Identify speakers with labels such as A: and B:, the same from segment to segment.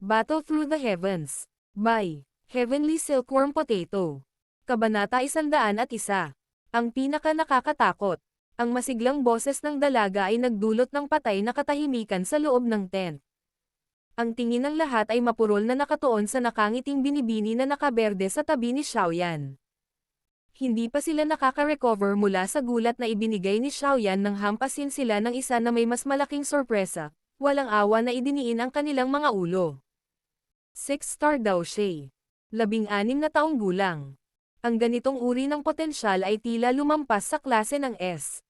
A: Battle Through the Heavens. By Heavenly Silkworm Potato. Kabanata 101. Ang pinaka nakakatakot. Ang masiglang boses ng dalaga ay nagdulot ng patay na katahimikan sa loob ng tent. Ang tingin ng lahat ay mapurol na nakatuon sa nakangiting binibini na nakaberde sa tabi ni Xiaoyan. Hindi pa sila nakaka-recover mula sa gulat na ibinigay ni Xiaoyan nang hampasin sila ng isa na may mas malaking sorpresa, walang awa na idiniin ang kanilang mga ulo. 6-star daw siya. 16 na taong gulang. Ang ganitong uri ng potensyal ay tila lumampas sa klase ng S.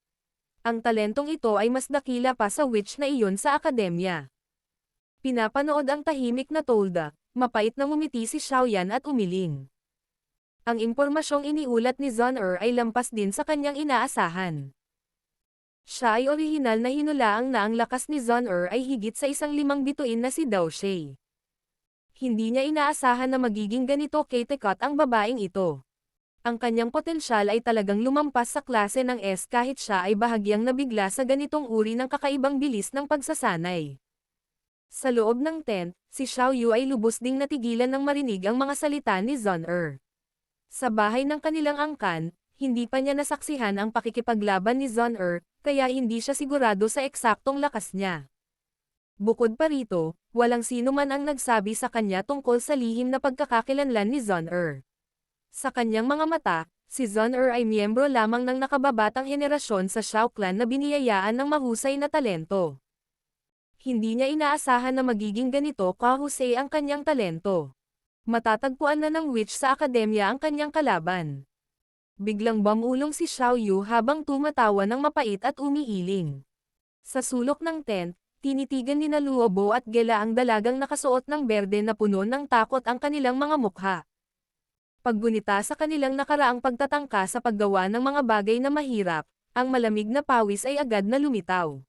A: Ang talentong ito ay mas dakila pa sa witch na iyon sa akademya. Pinapanood ang tahimik na Tolda, mapait na ngumiti si Xiaoyan at umiling. Ang impormasyong iniulat ni Zun ay lampas din sa kanyang inaasahan. Siya ay orihinal na hinulaang na ang lakas ni Zun ay higit sa 5 bituin na si Dao Shay. Hindi niya inaasahan na magiging ganito katekot ang babaeng ito. Ang kanyang potensyal ay talagang lumampas sa klase ng S kahit siya ay bahagyang nabigla sa ganitong uri ng kakaibang bilis ng pagsasanay. Sa loob ng tent, si Xiao Yu ay lubos ding natigilan ng marinig ang mga salita ni Zun. Sa bahay ng kanilang angkan, hindi pa niya nasaksihan ang pakikipaglaban ni Zun, kaya hindi siya sigurado sa eksaktong lakas niya. Bukod pa rito, walang sino man ang nagsabi sa kanya tungkol sa lihim na pagkakakilanlan ni Zun. Sa kanyang mga mata, si Zun ay miyembro lamang ng nakababatang henerasyon sa Xiao Clan na biniyayaan ng mahusay na talento. Hindi niya inaasahan na magiging ganito kahusay ang kanyang talento. Matatagpuan na ng witch sa akademya ang kanyang kalaban. Biglang bumulong si Xiao Yu habang tumatawa ng mapait at umiiling. Sa sulok ng tent, tinitigan ni Luobo at Gela ang dalagang nakasuot ng berde na puno ng takot ang kanilang mga mukha. Paggunita sa kanilang nakaraang pagtatangka sa paggawa ng mga bagay na mahirap, ang malamig na pawis ay agad na lumitaw.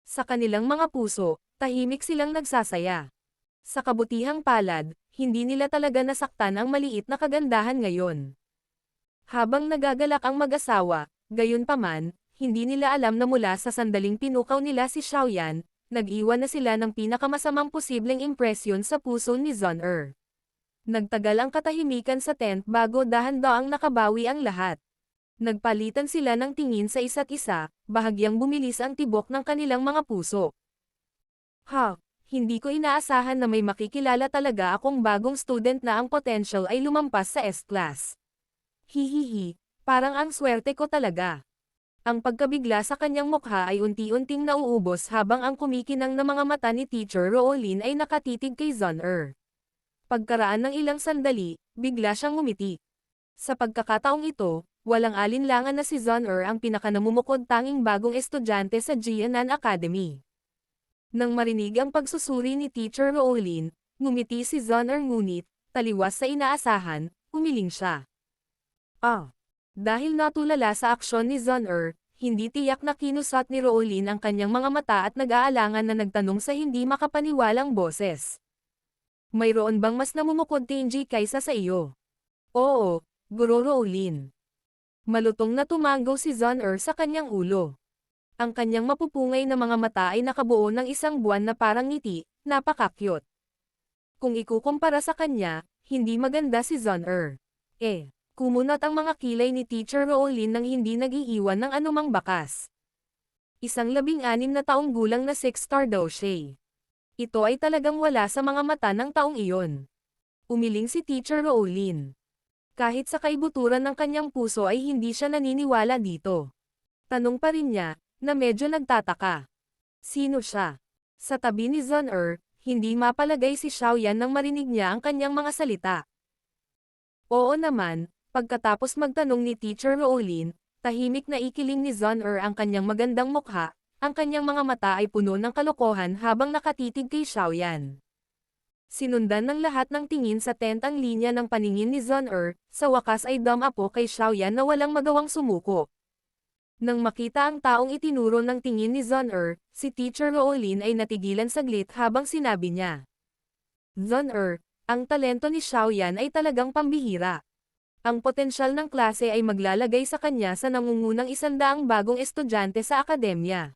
A: Sa kanilang mga puso, tahimik silang nagsasaya. Sa kabutihang palad, hindi nila talaga nasaktan ang maliit na kagandahan ngayon. Habang nagagalak ang mag-asawa, gayunpaman, hindi nila alam na mula sa sandaling pinukaw nila si Xiaoyan, nag-iwan na sila ng pinakamasamang posibleng impresyon sa puso ni Zun. Nagtagal ang katahimikan sa tent bago dahan-daang nakabawi ang lahat. Nagpalitan sila ng tingin sa isa't isa, bahagyang bumilis ang tibok ng kanilang mga puso. Hindi ko inaasahan na may makikilala talaga akong bagong student na ang potential ay lumampas sa S-class. Hihihi, parang ang swerte ko talaga. Ang pagkabigla sa kanyang mukha ay unti-unting nauubos habang ang kumikinang na mga mata ni Teacher Roolin ay nakatitig kay Zun. Pagkaraan ng ilang sandali, bigla siyang ngumiti. Sa pagkakataong ito, walang alinlangan na si Zun ang pinakanamumukod tanging bagong estudyante sa Jianan Academy. Nang marinig ang pagsusuri ni Teacher Roolin, ngumiti si Zun ngunit, taliwas sa inaasahan, umiling siya. Dahil natulala sa aksyon ni Zun, hindi tiyak na kinusat ni Roolin ang kanyang mga mata at nag-aalangan na nagtanong sa hindi makapaniwalang boses. Mayroon bang mas namumukod Tenji kaysa sa iyo? Oo, Guro Roolin. Malutong na tumanggo si Zun sa kanyang ulo. Ang kanyang mapupungay na mga mata ay nakabuo ng isang buwan na parang ngiti, napaka-cute. Kung ikukumpara sa kanya, hindi maganda si Zun. Kumunat ang mga kilay ni Teacher Roolin nang hindi nag-iiwan ng anumang bakas. Isang 16 na taong gulang na 6-star daw siya. Ito ay talagang wala sa mga mata ng taong iyon. Umiling si Teacher Roolin. Kahit sa kaibuturan ng kanyang puso ay hindi siya naniniwala dito. Tanong pa rin niya, na medyo nagtataka. Sino siya? Sa tabi ni Zun, hindi mapalagay si Xiaoyan nang marinig niya ang kanyang mga salita. Oo naman. Pagkatapos magtanong ni Teacher Roolin, tahimik na ikiling ni Zun ang kanyang magandang mukha, ang kanyang mga mata ay puno ng kalokohan habang nakatitig kay Xiaoyan. Sinundan ng lahat ng tingin sa tent ang linya ng paningin ni Zun, sa wakas ay dumapo kay Xiaoyan na walang magawang sumuko. Nang makita ang taong itinuro ng tingin ni Zun, si Teacher Roolin ay natigilan saglit habang sinabi niya. Zun, ang talento ni Xiaoyan ay talagang pambihira. Ang potensyal ng klase ay maglalagay sa kanya sa nangungunang 100 bagong estudyante sa akademya.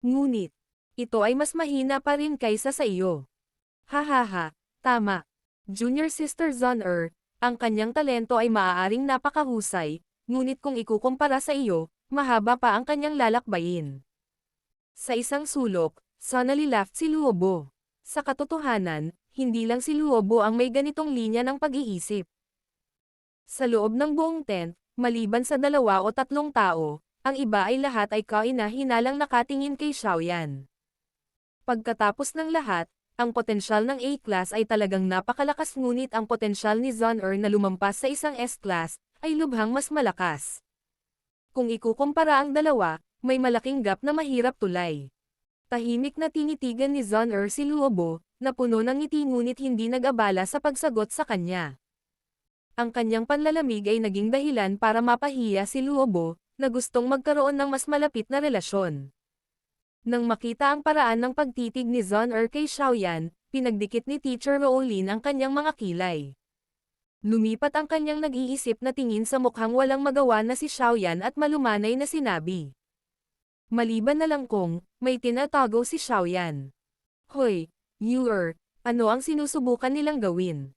A: Ngunit, ito ay mas mahina pa rin kaysa sa iyo. Hahaha, tama. Junior Sister Zon-er, ang kanyang talento ay maaaring napakahusay, ngunit kung ikukumpara sa iyo, mahaba pa ang kanyang lalakbayin. Sa isang sulok, Sonali laughed si Luobo. Sa katotohanan, hindi lang si Luobo ang may ganitong linya ng pag-iisip. Sa loob ng buong tent, maliban sa 2 o 3 tao, ang iba ay lahat ay kaina-hinalang nakatingin kay Xiaoyan. Pagkatapos ng lahat, ang potensyal ng A-class ay talagang napakalakas ngunit ang potensyal ni Zon-er na lumampas sa isang S-class, ay lubhang mas malakas. Kung ikukumpara ang dalawa, may malaking gap na mahirap tulay. Tahimik na tinitigan ni Zon-er si Luobo, na puno ng ngiti ngunit hindi nag-abala sa pagsagot sa kanya. Ang kanyang panlalamig ay naging dahilan para mapahiya si Luobo, na gustong magkaroon ng mas malapit na relasyon. Nang makita ang paraan ng pagtitig ni Zon-er kay Xiaoyan, pinagdikit ni Teacher Rowlin ang kanyang mga kilay. Lumipat ang kanyang nag-iisip na tingin sa mukhang walang magawa na si Xiaoyan at malumanay na sinabi. Maliban na lang kung, may tinatago si Xiaoyan. Hoy, Yuer, ano ang sinusubukan nilang gawin?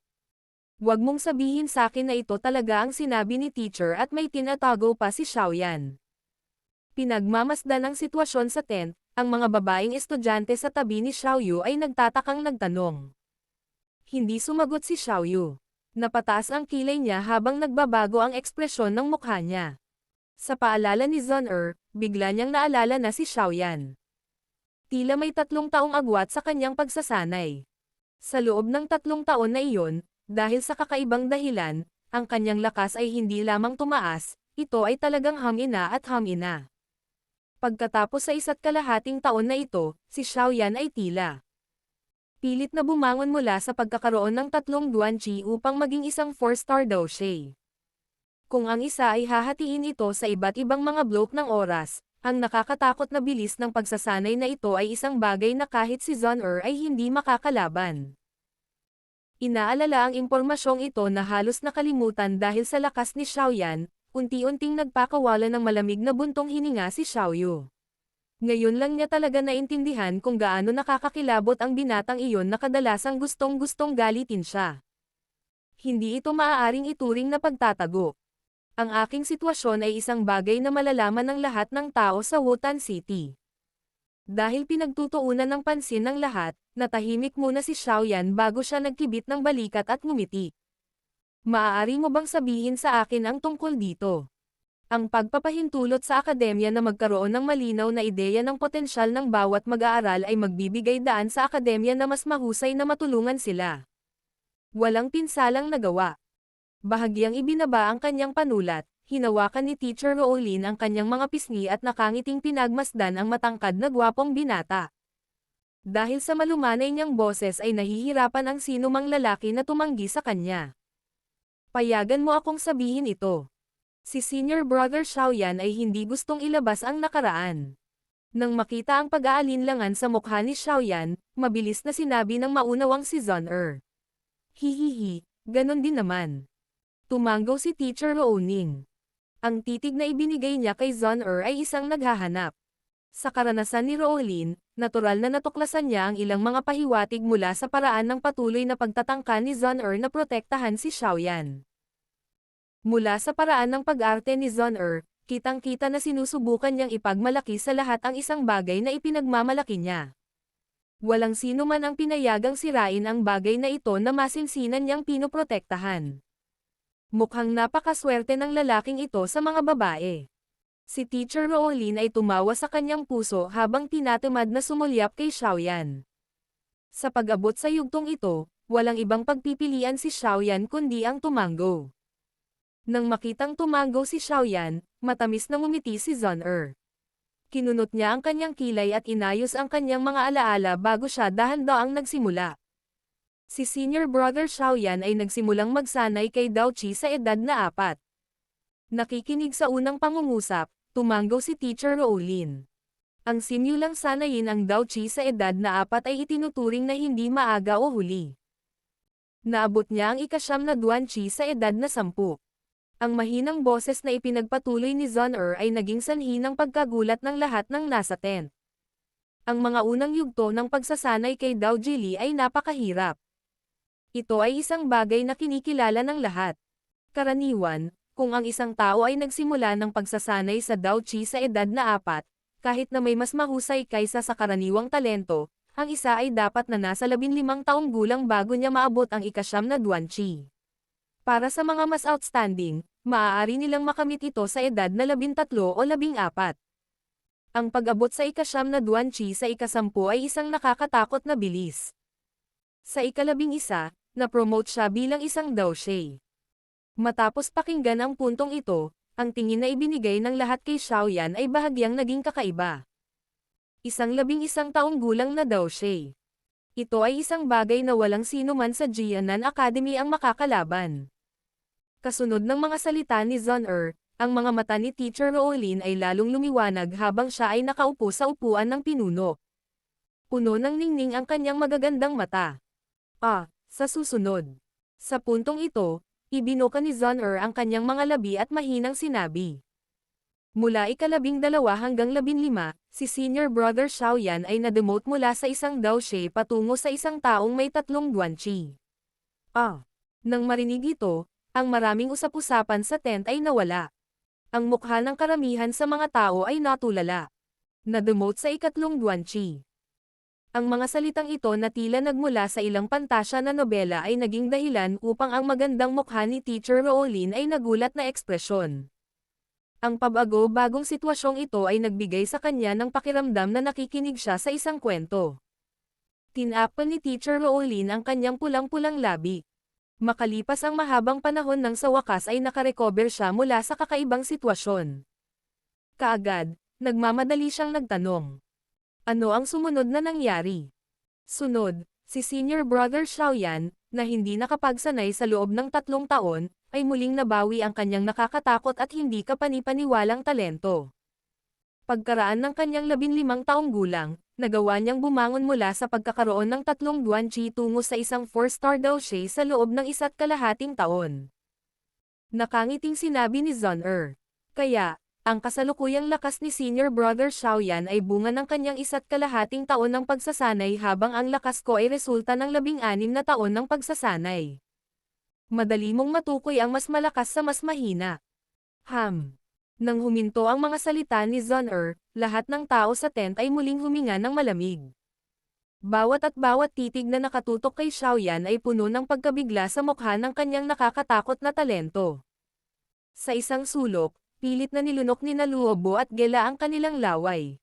A: Huwag mong sabihin sa akin na ito talaga ang sinabi ni Teacher at may tinatago pa si Xiaoyan. Pinagmamasdan ang sitwasyon sa tent, ang mga babaeng estudyante sa tabi ni Xiaoyu ay nagtatakang nagtanong. Hindi sumagot si Xiaoyu. Napataas ang kilay niya habang nagbabago ang ekspresyon ng mukha niya. Sa paalala ni Zon-er, bigla niyang naalala na si Xiaoyan. Tila may 3 taong agwat sa kanyang pagsasanay. Sa loob ng 3 taon na iyon, dahil sa kakaibang dahilan, ang kanyang lakas ay hindi lamang tumaas, ito ay talagang hamina at hamina. Pagkatapos sa 1.5 taon na ito, si Xiaoyan ay tila pilit na bumangon mula sa pagkakaroon ng 3 duanqi upang maging isang 4-star doujie. Kung ang isa ay hahatiin ito sa iba't ibang mga block ng oras, ang nakakatakot na bilis ng pagsasanay na ito ay isang bagay na kahit si Zon-er ay hindi makakalaban. Inaalala ang impormasyong ito na halos nakalimutan dahil sa lakas ni Xiaoyan, unti-unting nagpakawala ng malamig na buntong hininga si Xiaoyu. Ngayon lang niya talaga naintindihan kung gaano nakakakilabot ang binatang iyon na kadalasang gustong-gustong galitin siya. Hindi ito maaaring ituring na pagtatago. Ang aking sitwasyon ay isang bagay na malalaman ng lahat ng tao sa Wotan City. Dahil pinagtutuunan ng pansin ng lahat, natahimik muna si Xiaoyan bago siya nagkibit ng balikat at ngumiti. Maaari mo bang sabihin sa akin ang tungkol dito? Ang pagpapahintulot sa akademya na magkaroon ng malinaw na ideya ng potensyal ng bawat mag-aaral ay magbibigay daan sa akademya na mas mahusay na matulungan sila. Walang pinsalang nagawa. Bahagyang ibinaba ang kanyang panulat, hinawakan ni Teacher Rowlin ang kanyang mga pisngi at nakangiting pinagmasdan ang matangkad na gwapong binata. Dahil sa malumanay niyang boses ay nahihirapan ang sinumang lalaki na tumanggi sa kanya. Payagan mo akong sabihin ito. Si Senior Brother Xiaoyan ay hindi gustong ilabas ang nakaraan. Nang makita ang pag-aalinlangan sa mukha ni Xiaoyan, mabilis na sinabi ng maunawang si Zon-er. Hihihi, ganon din naman. Tumanggaw si Teacher Rowling. Ang titig na ibinigay niya kay Zon-er ay isang naghahanap. Sa karanasan ni Rowling, natural na natuklasan niya ang ilang mga pahiwatig mula sa paraan ng patuloy na pagtatangka ni Zon-er na protektahan si Xiaoyan. Mula sa paraan ng pag-arte ni Zon-er, kitang-kita na sinusubukan niyang ipagmalaki sa lahat ang isang bagay na ipinagmamalaki niya. Walang sino man ang pinayagang sirain ang bagay na ito na masinsinan niyang pinoprotektahan. Mukhang napakaswerte ng lalaking ito sa mga babae. Si Teacher Rowlin ay tumawa sa kanyang puso habang tinatamad na sumulyap kay Xiaoyan. Sa pag-abot sa yugtong ito, walang ibang pagpipilian si Xiaoyan kundi ang tumanggo. Nang makitang tumanggo si Xiaoyan, matamis na ngumiti si Zon-er. Kinunot niya ang kanyang kilay at inayos ang kanyang mga alaala bago siya dahan-daang nagsimula. Si Senior Brother Xiaoyan ay nagsimulang magsanay kay Daoqi sa edad na 4. Nakikinig sa unang pangungusap, tumanggo si Teacher Rowlin. Ang simulang sanayin ang Daoqi sa edad na 4 ay itinuturing na hindi maaga o huli. Naabot niya ang 9 na duanqi sa edad na 10. Ang mahinang boses na ipinagpatuloy ni Zon-er ay naging sanhi ng pagkagulat ng lahat ng nasa tent. Ang mga unang yugto ng pagsasanay kay Dao Jili ay napakahirap. Ito ay isang bagay na kinikilala ng lahat. Karaniwan, kung ang isang tao ay nagsimula ng pagsasanay sa Dao Chi sa edad na 4, kahit na may mas mahusay kaysa sa karaniwang talento, ang isa ay dapat na nasa 15 taong gulang bago niya maabot ang ika-9 na Duan Chi. Para sa mga mas outstanding, maaari nilang makamit ito sa edad na 13 o 14. Ang pag-abot sa ika-9 na Duan Chi sa ika-10 ay isang nakakatakot na bilis. Sa ika-11, na-promote siya bilang isang Dao Shi. Matapos pakinggan ang puntong ito, ang tingin na ibinigay ng lahat kay Xiaoyan ay bahagyang naging kakaiba. Isang 11 taong gulang na Dao Shi. Ito ay isang bagay na walang sino man sa Jianan Academy ang makakalaban. Kasunod ng mga salita ni Zhang ang mga mata ni Teacher Roolin ay lalong lumiwanag habang siya ay nakaupo sa upuan ng pinuno. Puno ng ningning ang kanyang magagandang mata. Sa susunod. Sa puntong ito, ibinuka ni Zhang ang kanyang mga labi at mahinang sinabi. Mula ika-12 hanggang 15, si Senior Brother Xiaoyan ay na-demote mula sa isang Dao Shi patungo sa isang taong may 3 Duan Chi. Nang marinig ito, ang maraming usap-usapan sa tent ay nawala. Ang mukha ng karamihan sa mga tao ay natulala. Na-demote sa ika-3 Duan Chi. Ang mga salitang ito na tila nagmula sa ilang pantasya na nobela ay naging dahilan upang ang magandang mukha ni Teacher Roolin ay nagulat na ekspresyon. Ang pabago-bagong sitwasyong ito ay nagbigay sa kanya ng pakiramdam na nakikinig siya sa isang kwento. Tinakpan ni Teacher Roolin ang kanyang pulang-pulang labi. Makalipas ang mahabang panahon nang sa wakas ay nakarecover siya mula sa kakaibang sitwasyon. Kaagad, nagmamadali siyang nagtanong. Ano ang sumunod na nangyari? Sunod, si Senior Brother Xiaoyan, na hindi nakapagsanay sa loob ng 3 taon, ay muling nabawi ang kanyang nakakatakot at hindi kapani-paniwalang talento. Pagkaraan ng kanyang 15 taong gulang, nagawa niyang bumangon mula sa pagkakaroon ng 3 Duan Chi tungo sa isang 4-star Dao Shi sa loob ng 1.5 taon. Nakangiting sinabi ni Zhang Kaya, ang kasalukuyang lakas ni Senior Brother Xiaoyan ay bunga ng kanyang 1.5 taon ng pagsasanay habang ang lakas ko ay resulta ng 16 na taon ng pagsasanay. Madali mong matukoy ang mas malakas sa mas mahina. Nang huminto ang mga salita ni Zhang lahat ng tao sa tent ay muling huminga ng malamig. Bawat titig na nakatutok kay Xiaoyan ay puno ng pagkabigla sa mukha ng kanyang nakakatakot na talento. Sa isang sulok, pilit na nilunok ni Luobo at Gela ang kanilang laway.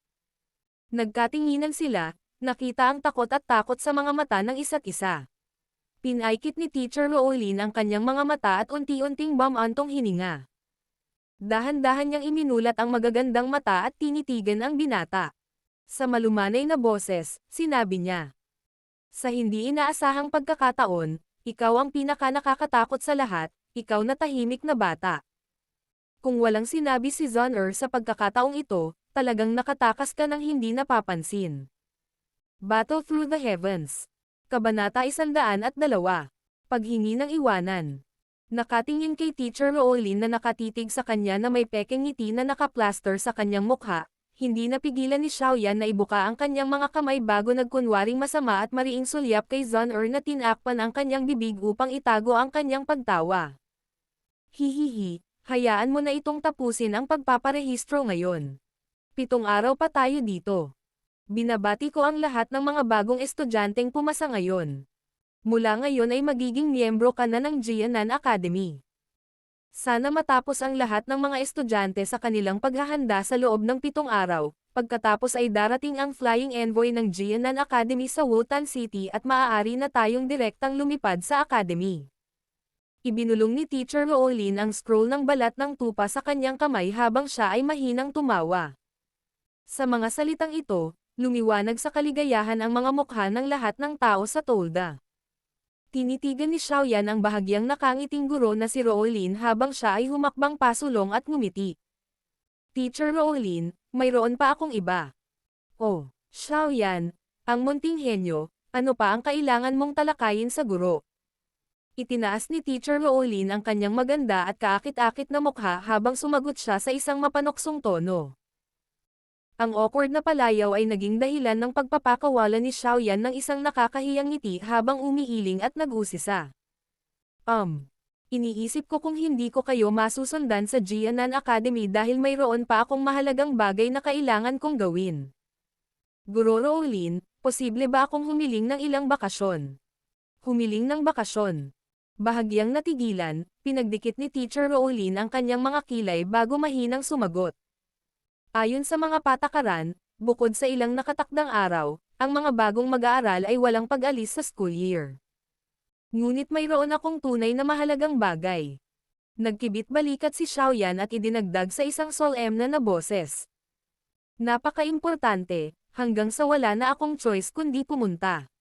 A: Nagkatinginan sila, nakita ang takot at takot sa mga mata ng isa't isa. Pinaikit ni Teacher Roolin ang kanyang mga mata at unti-unting bumantong hininga. Dahan-dahan niyang iminulat ang magagandang mata at tinitigan ang binata. Sa malumanay na boses, sinabi niya. Sa hindi inaasahang pagkakataon, ikaw ang pinaka-nakakatakot sa lahat, ikaw na tahimik na bata. Kung walang sinabi si Zhang sa pagkakataong ito, talagang nakatakas ka ng hindi napapansin. Battle Through the Heavens. Kabanata 102. Paghingi ng iwanan. Nakatingin kay Teacher Roolin na nakatitig sa kanya na may pekeng ngiti na nakaplaster sa kanyang mukha, hindi napigilan ni Xiaoyan na ibuka ang kanyang mga kamay bago nagkunwaring masama at mariing sulyap kay Zhang na tinakpan ang kanyang bibig upang itago ang kanyang pagtawa. Hihihi. Hayaan mo na itong tapusin ang pagpaparehistro ngayon. 7 araw pa tayo dito. Binabati ko ang lahat ng mga bagong estudyanteng pumasa ngayon. Mula ngayon ay magiging miyembro ka na ng Jianan Academy. Sana matapos ang lahat ng mga estudyante sa kanilang paghahanda sa loob ng 7 araw, pagkatapos ay darating ang flying envoy ng Jianan Academy sa Wutan City at maaari na tayong direktang lumipad sa Academy. Ibinulong ni Teacher Roolin ang scroll ng balat ng tupa sa kanyang kamay habang siya ay mahinang tumawa. Sa mga salitang ito, lumiwanag sa kaligayahan ang mga mukha ng lahat ng tao sa tolda. Tinitigan ni Xiaoyan ang bahagyang nakangiting guro na si Roolin habang siya ay humakbang pasulong at ngumiti. Teacher Roolin, mayroon pa akong iba. Xiaoyan, ang munting henyo, ano pa ang kailangan mong talakayin sa guro? Itinaas ni Teacher Roolin ang kanyang maganda at kaakit-akit na mukha habang sumagot siya sa isang mapanoksong tono. Ang awkward na palayaw ay naging dahilan ng pagpapakawala ni Xiaoyan ng isang nakakahiyang ngiti habang umiiling at nag-usisa. Iniisip ko kung hindi ko kayo masusundan sa Jianan Academy dahil mayroon pa akong mahalagang bagay na kailangan kong gawin. Guro Rowlin, posible ba akong humiling ng ilang bakasyon? Humiling ng bakasyon. Bahagyang natigilan, pinagdikit ni Teacher Rowlin ang kanyang mga kilay bago mahinang sumagot. Ayon sa mga patakaran, bukod sa ilang nakatakdang araw, ang mga bagong mag-aaral ay walang pag-alis sa school year. Ngunit mayroon akong tunay na mahalagang bagay. Nagkibit-balikat si Xiaoyan at idinagdag sa isang solemn na boses. Napaka-importante, hanggang sa wala na akong choice kundi pumunta.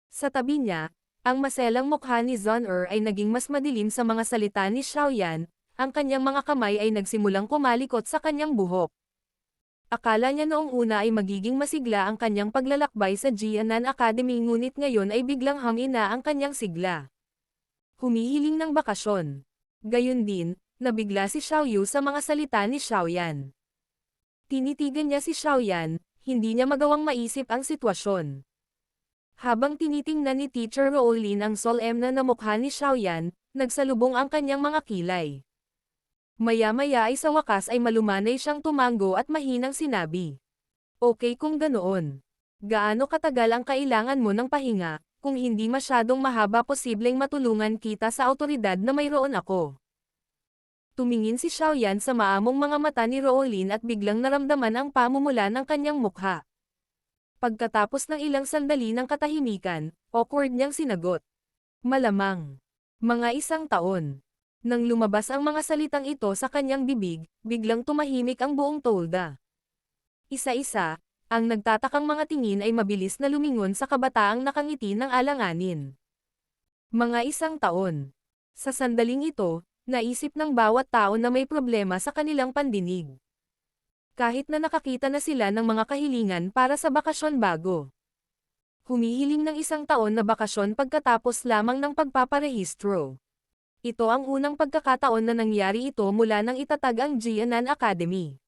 A: Sa tabi niya, ang maselang mukha ni Zhon'er ay naging mas madilim sa mga salita ni Xiaoyan, ang kanyang mga kamay ay nagsimulang kumalikot sa kanyang buhok. Akala niya noong una ay magiging masigla ang kanyang paglalakbay sa Jianan Academy ngunit ngayon ay biglang hamina ang kanyang sigla. Humihiling ng bakasyon. Gayon din, nabigla si Xiaoyu sa mga salita ni Xiaoyan. Tinitigan niya si Xiaoyan, hindi niya magawang maisip ang sitwasyon. Habang tinitingnan ni Teacher Rowlin ang solemn na mukha ni Xiaoyan, nagsalubong ang kanyang mga kilay. Maya-maya ay sa wakas ay malumanay siyang tumango at mahinang sinabi. Okay kung ganoon. Gaano katagal ang kailangan mo ng pahinga, kung hindi masyadong mahaba posibleng matulungan kita sa awtoridad na mayroon ako. Tumingin si Xiaoyan sa maamong mga mata ni Rowlin at biglang naramdaman ang pamumula ng kanyang mukha. Pagkatapos ng ilang sandali ng katahimikan, awkward niyang sinagot. Malamang. Mga 1 taon. Nang lumabas ang mga salitang ito sa kanyang bibig, biglang tumahimik ang buong tolda. Isa-isa, ang nagtatakang mga tingin ay mabilis na lumingon sa kabataang nakangiti ng alanganin. Mga 1 taon. Sa sandaling ito, naisip ng bawat tao na may problema sa kanilang pandinig. Kahit na nakakita na sila ng mga kahilingan para sa bakasyon bago. Humihiling ng 1 taon na bakasyon pagkatapos lamang ng pagpaparehistro. Ito ang unang pagkakataon na nangyari ito mula nang itatag ang Jianan Academy.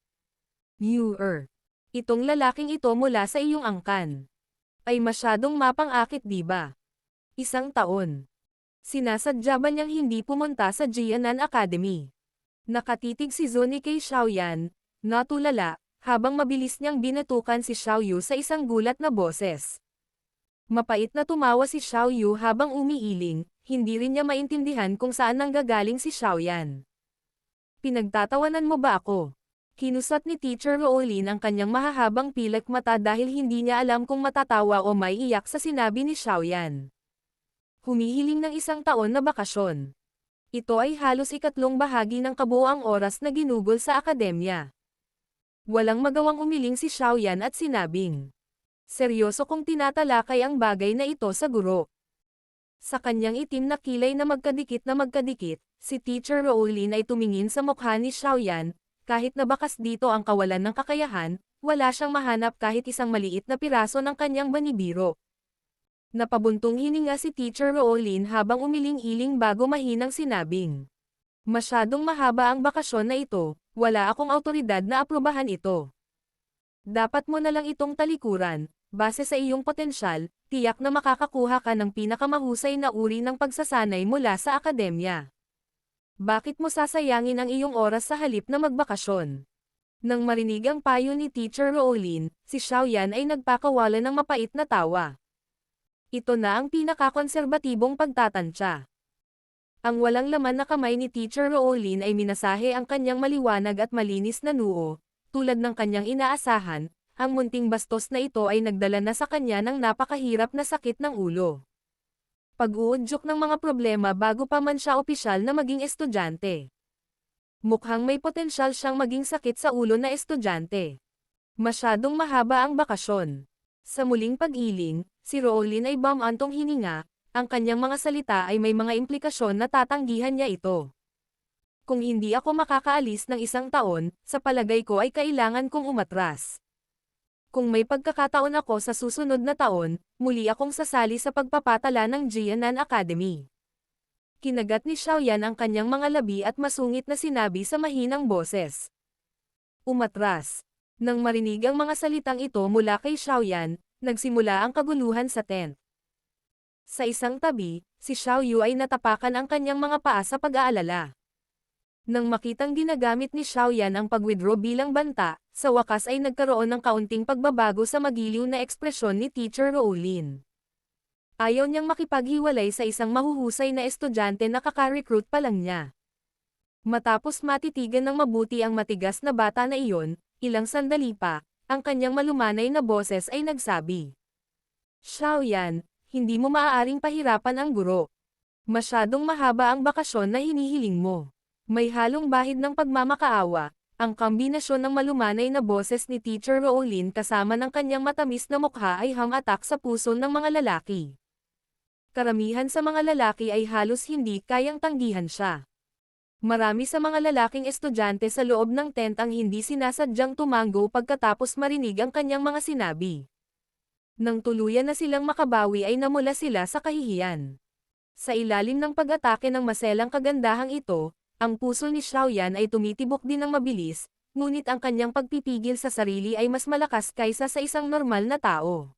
A: Newer. Itong lalaking ito mula sa iyong angkan. Ay masyadong mapang-akit diba? 1 taon. Sinasadya ba niyang hindi pumunta sa Jianan Academy? Nakatitig si Zoni kay Xiaoyan, natulala, habang mabilis niyang binatukan si Xiaoyu sa isang gulat na boses. Mapait na tumawa si Xiaoyu habang umiiling, hindi rin niya maintindihan kung saan nanggagaling si Xiaoyan. Pinagtatawanan mo ba ako? Kinusat ni Teacher Rowlin ang kanyang mahahabang pilak mata dahil hindi niya alam kung matatawa o maiiyak sa sinabi ni Xiaoyan. Humihiling ng 1 taon na bakasyon. Ito ay halos 3 bahagi ng kabuoang oras na ginugol sa akademya. Walang magawang umiling si Xiaoyan at sinabing. Seryoso kong tinatalakay ang bagay na ito sa guro. Sa kanyang itim na kilay na magkadikit, si Teacher Rowlin ay tumingin sa mukha ni Xiaoyan, kahit na bakas dito ang kawalan ng kakayahan, wala siyang mahanap kahit isang maliit na piraso ng kanyang banibiro. Napabuntong hininga si Teacher Rowlin habang umiling-iling bago mahinang sinabing. Masyadong mahaba ang bakasyon na ito, wala akong awtoridad na aprubahan ito. Dapat mo na lang itong talikuran, base sa iyong potensyal, tiyak na makakakuha ka ng pinakamahusay na uri ng pagsasanay mula sa akademya. Bakit mo sasayangin ang iyong oras sa halip na magbakasyon? Nang marinig ang payo ni Teacher Rowlin, si Xiaoyan ay nagpakawala ng mapait na tawa. Ito na ang pinakakonserbatibong pagtatantya. Ang walang laman na kamay ni Teacher Rowlin ay minasahe ang kanyang maliwanag at malinis na noo, tulad ng kanyang inaasahan. Ang munting bastos na ito ay nagdala na sa kanya ng napakahirap na sakit ng ulo. Pag-uudyok ng mga problema bago pa man siya opisyal na maging estudyante. Mukhang may potensyal siyang maging sakit sa ulo na estudyante. Masyadong mahaba ang bakasyon. Sa muling pag-iling, si Rowlin ay bumantong hininga, ang kanyang mga salita ay may mga implikasyon na tatanggihan niya ito. Kung hindi ako makakaalis ng 1 taon, sa palagay ko ay kailangan kong umatras. Kung may pagkakataon ako sa susunod na taon, muli akong sasali sa pagpapatala ng Jianan Academy. Kinagat ni Xiaoyan ang kanyang mga labi at masungit na sinabi sa mahinang boses. Umatras. Nang marinig ang mga salitang ito mula kay Xiaoyan, nagsimula ang kaguluhan sa tent. Sa isang tabi, si Xiaoyu ay natapakan ang kanyang mga paa sa pag-aalala. Nang makitang ginagamit ni Xiaoyan ang pag-withdraw bilang banta, sa wakas ay nagkaroon ng kaunting pagbabago sa magiliw na ekspresyon ni Teacher Rowlin. Ayaw niyang makipaghiwalay sa isang mahuhusay na estudyante na kaka-recruit pa lang niya. Matapos matitigan ng mabuti ang matigas na bata na iyon, ilang sandali pa, ang kanyang malumanay na boses ay nagsabi. Xiaoyan, hindi mo maaaring pahirapan ang guro. Masyadong mahaba ang bakasyon na hinihiling mo. May halong bahid ng pagmamakaawa, ang kombinasyon ng malumanay na boses ni Teacher Rowlin kasama ng kanyang matamis na mukha ay hamatak sa puso ng mga lalaki. Karamihan sa mga lalaki ay halos hindi kayang tanggihan siya. Marami sa mga lalaking estudyante sa loob ng tent ang hindi sinasadyang tumango pagkatapos marinig ang kanyang mga sinabi. Nang tuluyan na silang makabawi ay namula sila sa kahihiyan. Sa ilalim ng pag-atake ng maselang kagandahang ito, ang puso ni Xiaoyan ay tumitibok din ng mabilis, ngunit ang kanyang pagpipigil sa sarili ay mas malakas kaysa sa isang normal na tao.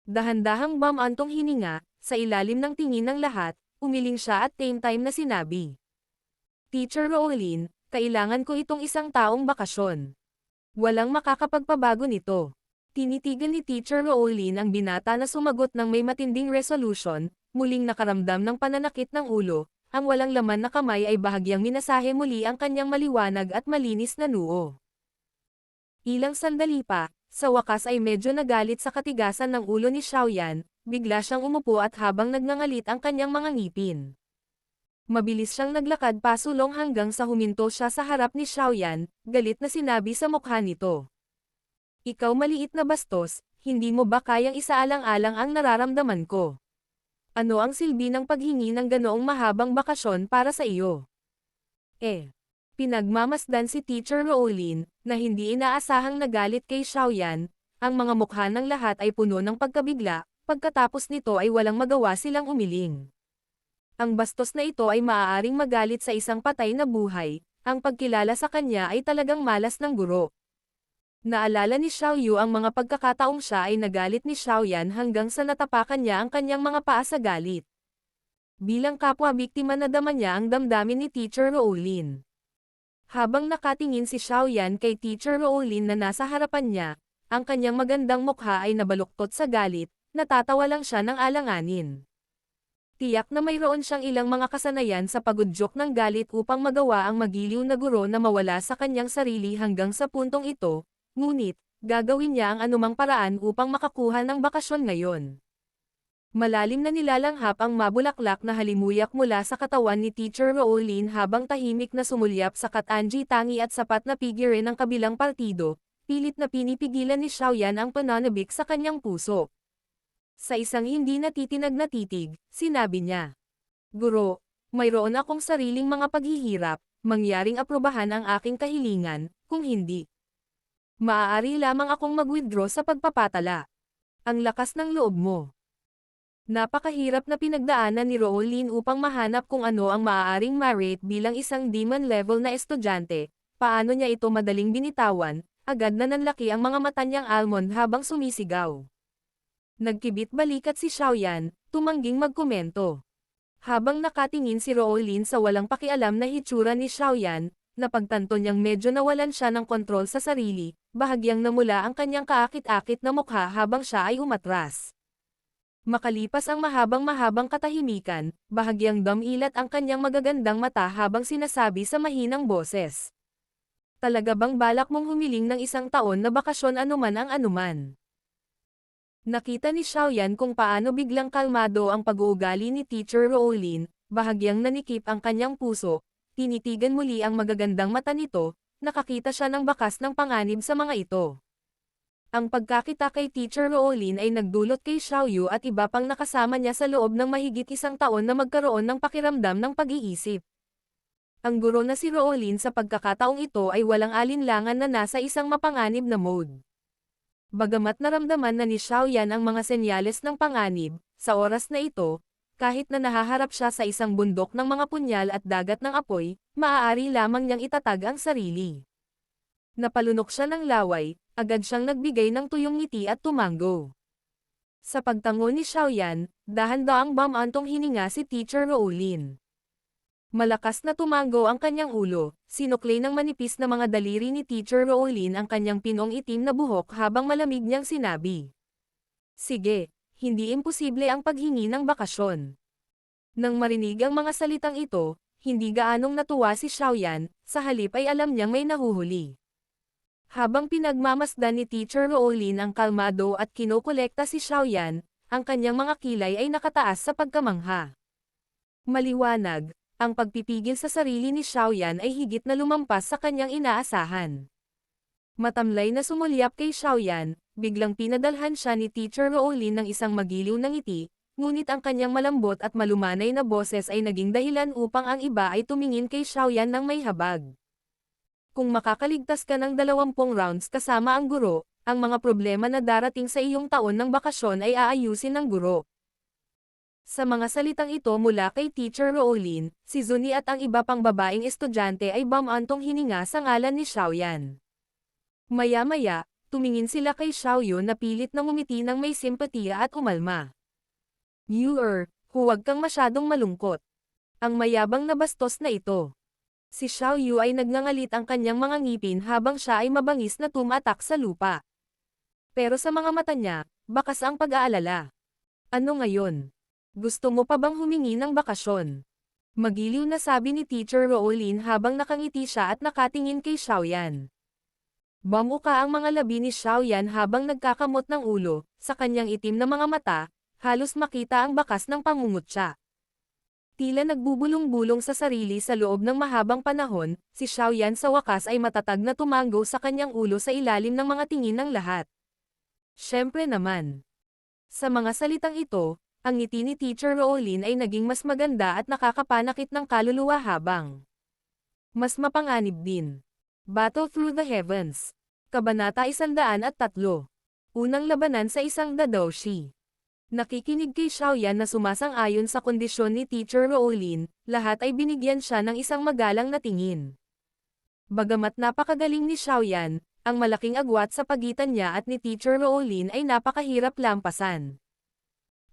A: Dahan-dahang bumantong hininga, sa ilalim ng tingin ng lahat, umiling siya at same time na sinabi. Teacher Rowlin, kailangan ko itong isang taong bakasyon. Walang makakapagpabago nito. Tinitigan ni Teacher Rowlin ang binata na sumagot ng may matinding resolution, muling nakaramdam ng pananakit ng ulo, ang walang laman na kamay ay bahagyang minasahe muli ang kanyang maliwanag at malinis na noo. Ilang sandali pa, sa wakas ay medyo nagalit sa katigasan ng ulo ni Xiaoyan, bigla siyang umupo at habang nagngangalit ang kanyang mga ngipin. Mabilis siyang naglakad pasulong hanggang sa huminto siya sa harap ni Xiaoyan, galit na sinabi sa mukha nito. Ikaw maliit na bastos, hindi mo ba kayang isaalang-alang ang nararamdaman ko? Ano ang silbi ng paghingi ng ganoong mahabang bakasyon para sa iyo? Pinagmamasdan si Teacher Rowlin, na hindi inaasahang nagalit kay Xiaoyan, ang mga mukha ng lahat ay puno ng pagkabigla, pagkatapos nito ay walang magawa silang umiling. Ang bastos na ito ay maaaring magalit sa isang patay na buhay, ang pagkilala sa kanya ay talagang malas ng guro. Naalala ni Xiaoyu ang mga pagkakataong siya ay nagalit ni Xiaoyan hanggang sa natapakan niya ang kanyang mga paa sa galit. Bilang kapwa-biktima nadama niya ang damdamin ni Teacher Rowlin. Habang nakatingin si Xiaoyan kay Teacher Rowlin na nasa harapan niya, ang kanyang magandang mukha ay nabaluktot sa galit, natatawa lang siya ng alanganin. Tiyak na mayroon siyang ilang mga kasanayan sa pagudyok ng galit upang magawa ang magiliw na guro na mawala sa kanyang sarili hanggang sa puntong ito, ngunit, gagawin niya ang anumang paraan upang makakuha ng bakasyon ngayon. Malalim na nilalanghap ang mabulaklak na halimuyak mula sa katawan ni Teacher Rowlin habang tahimik na sumulyap sa katanji tangi at sapat na figure ng kabilang partido, pilit na pinipigilan ni Xiaoyan ang pananabik sa kanyang puso. Sa isang hindi natitinag na titig, sinabi niya. Guro, mayroon akong sariling mga paghihirap, mangyaring aprobahan ang aking kahilingan, kung hindi. Maaari lamang akong mag-withdraw sa pagpapatala. Ang lakas ng loob mo. Napakahirap na pinagdaanan ni Rowlin upang mahanap kung ano ang maaaring ma-rate bilang isang demon level na estudyante, paano niya ito madaling binitawan, agad na nanlaki ang mga mata niyang almond habang sumisigaw. Nagkibit balikat si Xiaoyan, tumangging magkomento. Habang nakatingin si Rowlin sa walang pakialam na hitsura ni Xiaoyan, napagtanto niyang medyo nawalan siya ng kontrol sa sarili, bahagyang namula ang kanyang kaakit-akit na mukha habang siya ay umatras. Makalipas ang mahabang katahimikan, bahagyang dumilat ang kanyang magagandang mata habang sinasabi sa mahinang boses. Talaga bang balak mong humiling ng isang taon na bakasyon anuman ang anuman? Nakita ni Xiaoyan kung paano biglang kalmado ang pag-uugali ni Teacher Rowlin, bahagyang nanikip ang kanyang puso, tinitigan muli ang magagandang mata nito, nakakita siya ng bakas ng panganib sa mga ito. Ang pagkakita kay Teacher Rowlin ay nagdulot kay Xiaoyu at iba pang nakasama niya sa loob ng mahigit isang taon na magkaroon ng pakiramdam ng pag-iisip. Ang guro na si Rowlin sa pagkakataong ito ay walang alinlangan na nasa isang mapanganib na mode. Bagamat naramdaman na ni Xiaoyan ang mga senyales ng panganib, sa oras na ito, kahit na nahaharap siya sa isang bundok ng mga punyal at dagat ng apoy, maaari lamang niyang itatag ang sarili. Napalunok siya ng laway, agad siyang nagbigay ng tuyong ngiti at tumango. Sa pagtango ni Xiaoyan, dahan-daang bumantong hininga si Teacher Rowlin. Malakas na tumango ang kanyang ulo, sinuklay ng manipis na mga daliri ni Teacher Rowlin ang kanyang pinong itim na buhok habang malamig niyang sinabi. Sige, hindi imposible ang paghingi ng bakasyon. Nang marinig ang mga salitang ito, hindi gaanong natuwa si Xiaoyan, sa halip ay alam niyang may nahuhuli. Habang pinagmamasdan ni Teacher Rowlin ang kalmado at kinokolekta si Xiaoyan, ang kanyang mga kilay ay nakataas sa pagkamangha. Maliwanag, ang pagpipigil sa sarili ni Xiaoyan ay higit na lumampas sa kanyang inaasahan. Matamlay na sumulyap kay Xiaoyan, biglang pinadalhan siya ni Teacher Rowlin ng isang magiliw na ngiti, ngunit ang kanyang malambot at malumanay na boses ay naging dahilan upang ang iba ay tumingin kay Xiaoyan ng may habag. Kung makakaligtas ka ng 20 rounds kasama ang guro, ang mga problema na darating sa iyong taon ng bakasyon ay aayusin ng guro. Sa mga salitang ito mula kay Teacher Rowlin, si Zuni at ang iba pang babaeng estudyante ay bumantong hininga sa ngalan ni Xiaoyan. Maya-maya, tumingin sila kay Xiaoyun na pilit na ngumiti ng may simpatiya at umalma. Huwag kang masyadong malungkot. Ang mayabang na bastos na ito. Si Xiaoyu ay nagngangalit ang kanyang mga ngipin habang siya ay mabangis na tumatak sa lupa. Pero sa mga mata niya, bakas ang pag-aalala. Ano ngayon? Gusto mo pa bang humingi ng bakasyon? Magiliw na sabi ni Teacher Rowlin habang nakangiti siya at nakatingin kay Xiaoyan. Bamuka ang mga labi ni Xiaoyan habang nagkakamot ng ulo, sa kanyang itim na mga mata, halos makita ang bakas ng pangungutya. Tila nagbubulong-bulong sa sarili sa loob ng mahabang panahon, si Xiaoyan sa wakas ay matatag na tumango sa kanyang ulo sa ilalim ng mga tingin ng lahat. Siyempre naman. Sa mga salitang ito, ang ngiti ni Teacher Rowlin ay naging mas maganda at nakakapanakit ng kaluluwa habang mas mapanganib din. Battle Through the Heavens. Kabanata 103. Unang labanan sa isang dadoushi. Nakikinig kay Xiaoyan na sumasang-ayon sa kondisyon ni Teacher Rowlin, lahat ay binigyan siya ng isang magalang na tingin. Bagamat napakagaling ni Xiaoyan, ang malaking agwat sa pagitan niya at ni Teacher Rowlin ay napakahirap lampasan.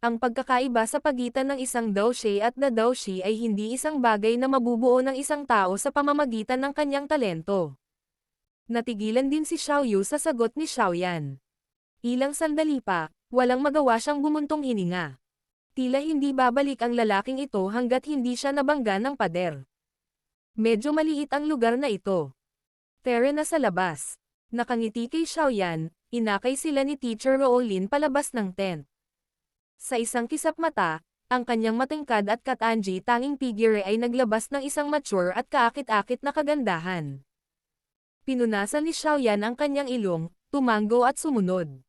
A: Ang pagkakaiba sa pagitan ng isang doushi at dadoushi ay hindi isang bagay na mabubuo ng isang tao sa pamamagitan ng kanyang talento. Natigilan din si Xiaoyu sa sagot ni Xiaoyan. Ilang sandali pa, walang magawa siyang bumuntong hininga. Tila hindi babalik ang lalaking ito hanggat hindi siya nabangga ng pader. Medyo maliit ang lugar na ito. Tere na sa labas. Nakangiti kay Xiaoyan, inakay sila ni Teacher Rowlin palabas ng tent. Sa isang kisap mata, ang kanyang matingkad at katanji tanging figure ay naglabas ng isang mature at kaakit-akit na kagandahan. Pinunasan ni Xiaoyan ang kanyang ilong, tumango at sumunod.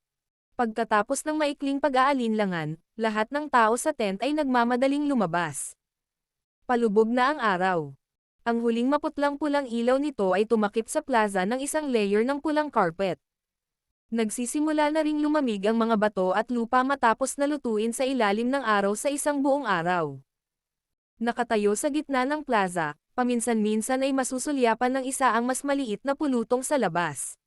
A: Pagkatapos ng maikling pag-aalinlangan, lahat ng tao sa tent ay nagmamadaling lumabas. Palubog na ang araw. Ang huling maputlang-pulang ilaw nito ay tumakip sa plaza ng isang layer ng pulang carpet. Nagsisimula na ring lumamig ang mga bato at lupa matapos na lutuin sa ilalim ng araw sa isang buong araw. Nakatayo sa gitna ng plaza, paminsan-minsan ay masusulyapan ng isa ang mas maliit na pulutong sa labas.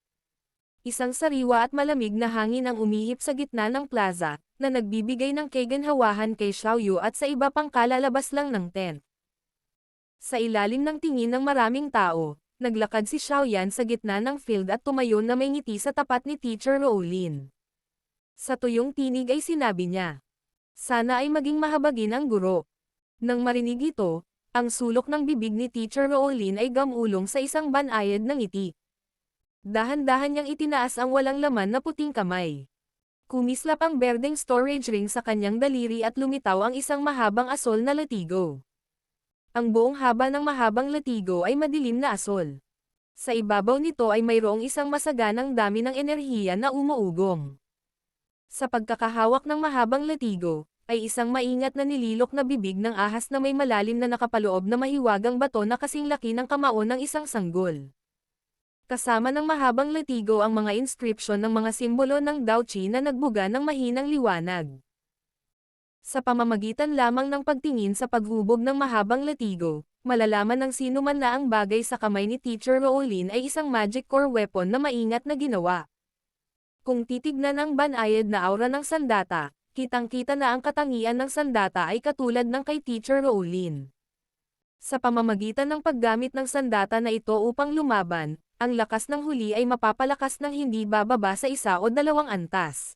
A: Isang sariwa at malamig na hangin ang umihip sa gitna ng plaza, na nagbibigay ng kaganhawahan kay Xiaoyu at sa iba pang kalalabas lang ng tent. Sa ilalim ng tingin ng maraming tao, naglakad si Xiaoyan sa gitna ng field at tumayo na may ngiti sa tapat ni Teacher Rowlin. Sa tuyong tinig ay sinabi niya, "Sana ay maging mahabagin ang guro." Nang marinig ito, ang sulok ng bibig ni Teacher Rowlin ay gamulong sa isang banayad na ngiti. Dahan-dahan niyang itinaas ang walang laman na puting kamay. Kumislap ang berdeng storage ring sa kanyang daliri at lumitaw ang isang mahabang asol na latigo. Ang buong haba ng mahabang latigo ay madilim na asol. Sa ibabaw nito ay mayroong isang masaganang dami ng enerhiya na umuugong. Sa pagkakahawak ng mahabang latigo, ay isang maingat na nililok na bibig ng ahas na may malalim na nakapaloob na mahiwagang bato na kasing laki ng kamao ng isang sanggol. Kasama ng mahabang latigo ang mga inscription ng mga simbolo ng Daochi na nagbuga ng mahinang liwanag. Sa pamamagitan lamang ng pagtingin sa paghubog ng mahabang latigo, malalaman ng sino man na ang bagay sa kamay ni Teacher Rowling ay isang magic core weapon na maingat na ginawa. Kung titignan ang banayad na aura ng sandata, kitang-kita na ang katangian ng sandata ay katulad ng kay Teacher Rowling. Sa pamamagitan ng paggamit ng sandata na ito upang lumaban, ang lakas ng huli ay mapapalakas ng hindi bababa sa 1 o 2 antas.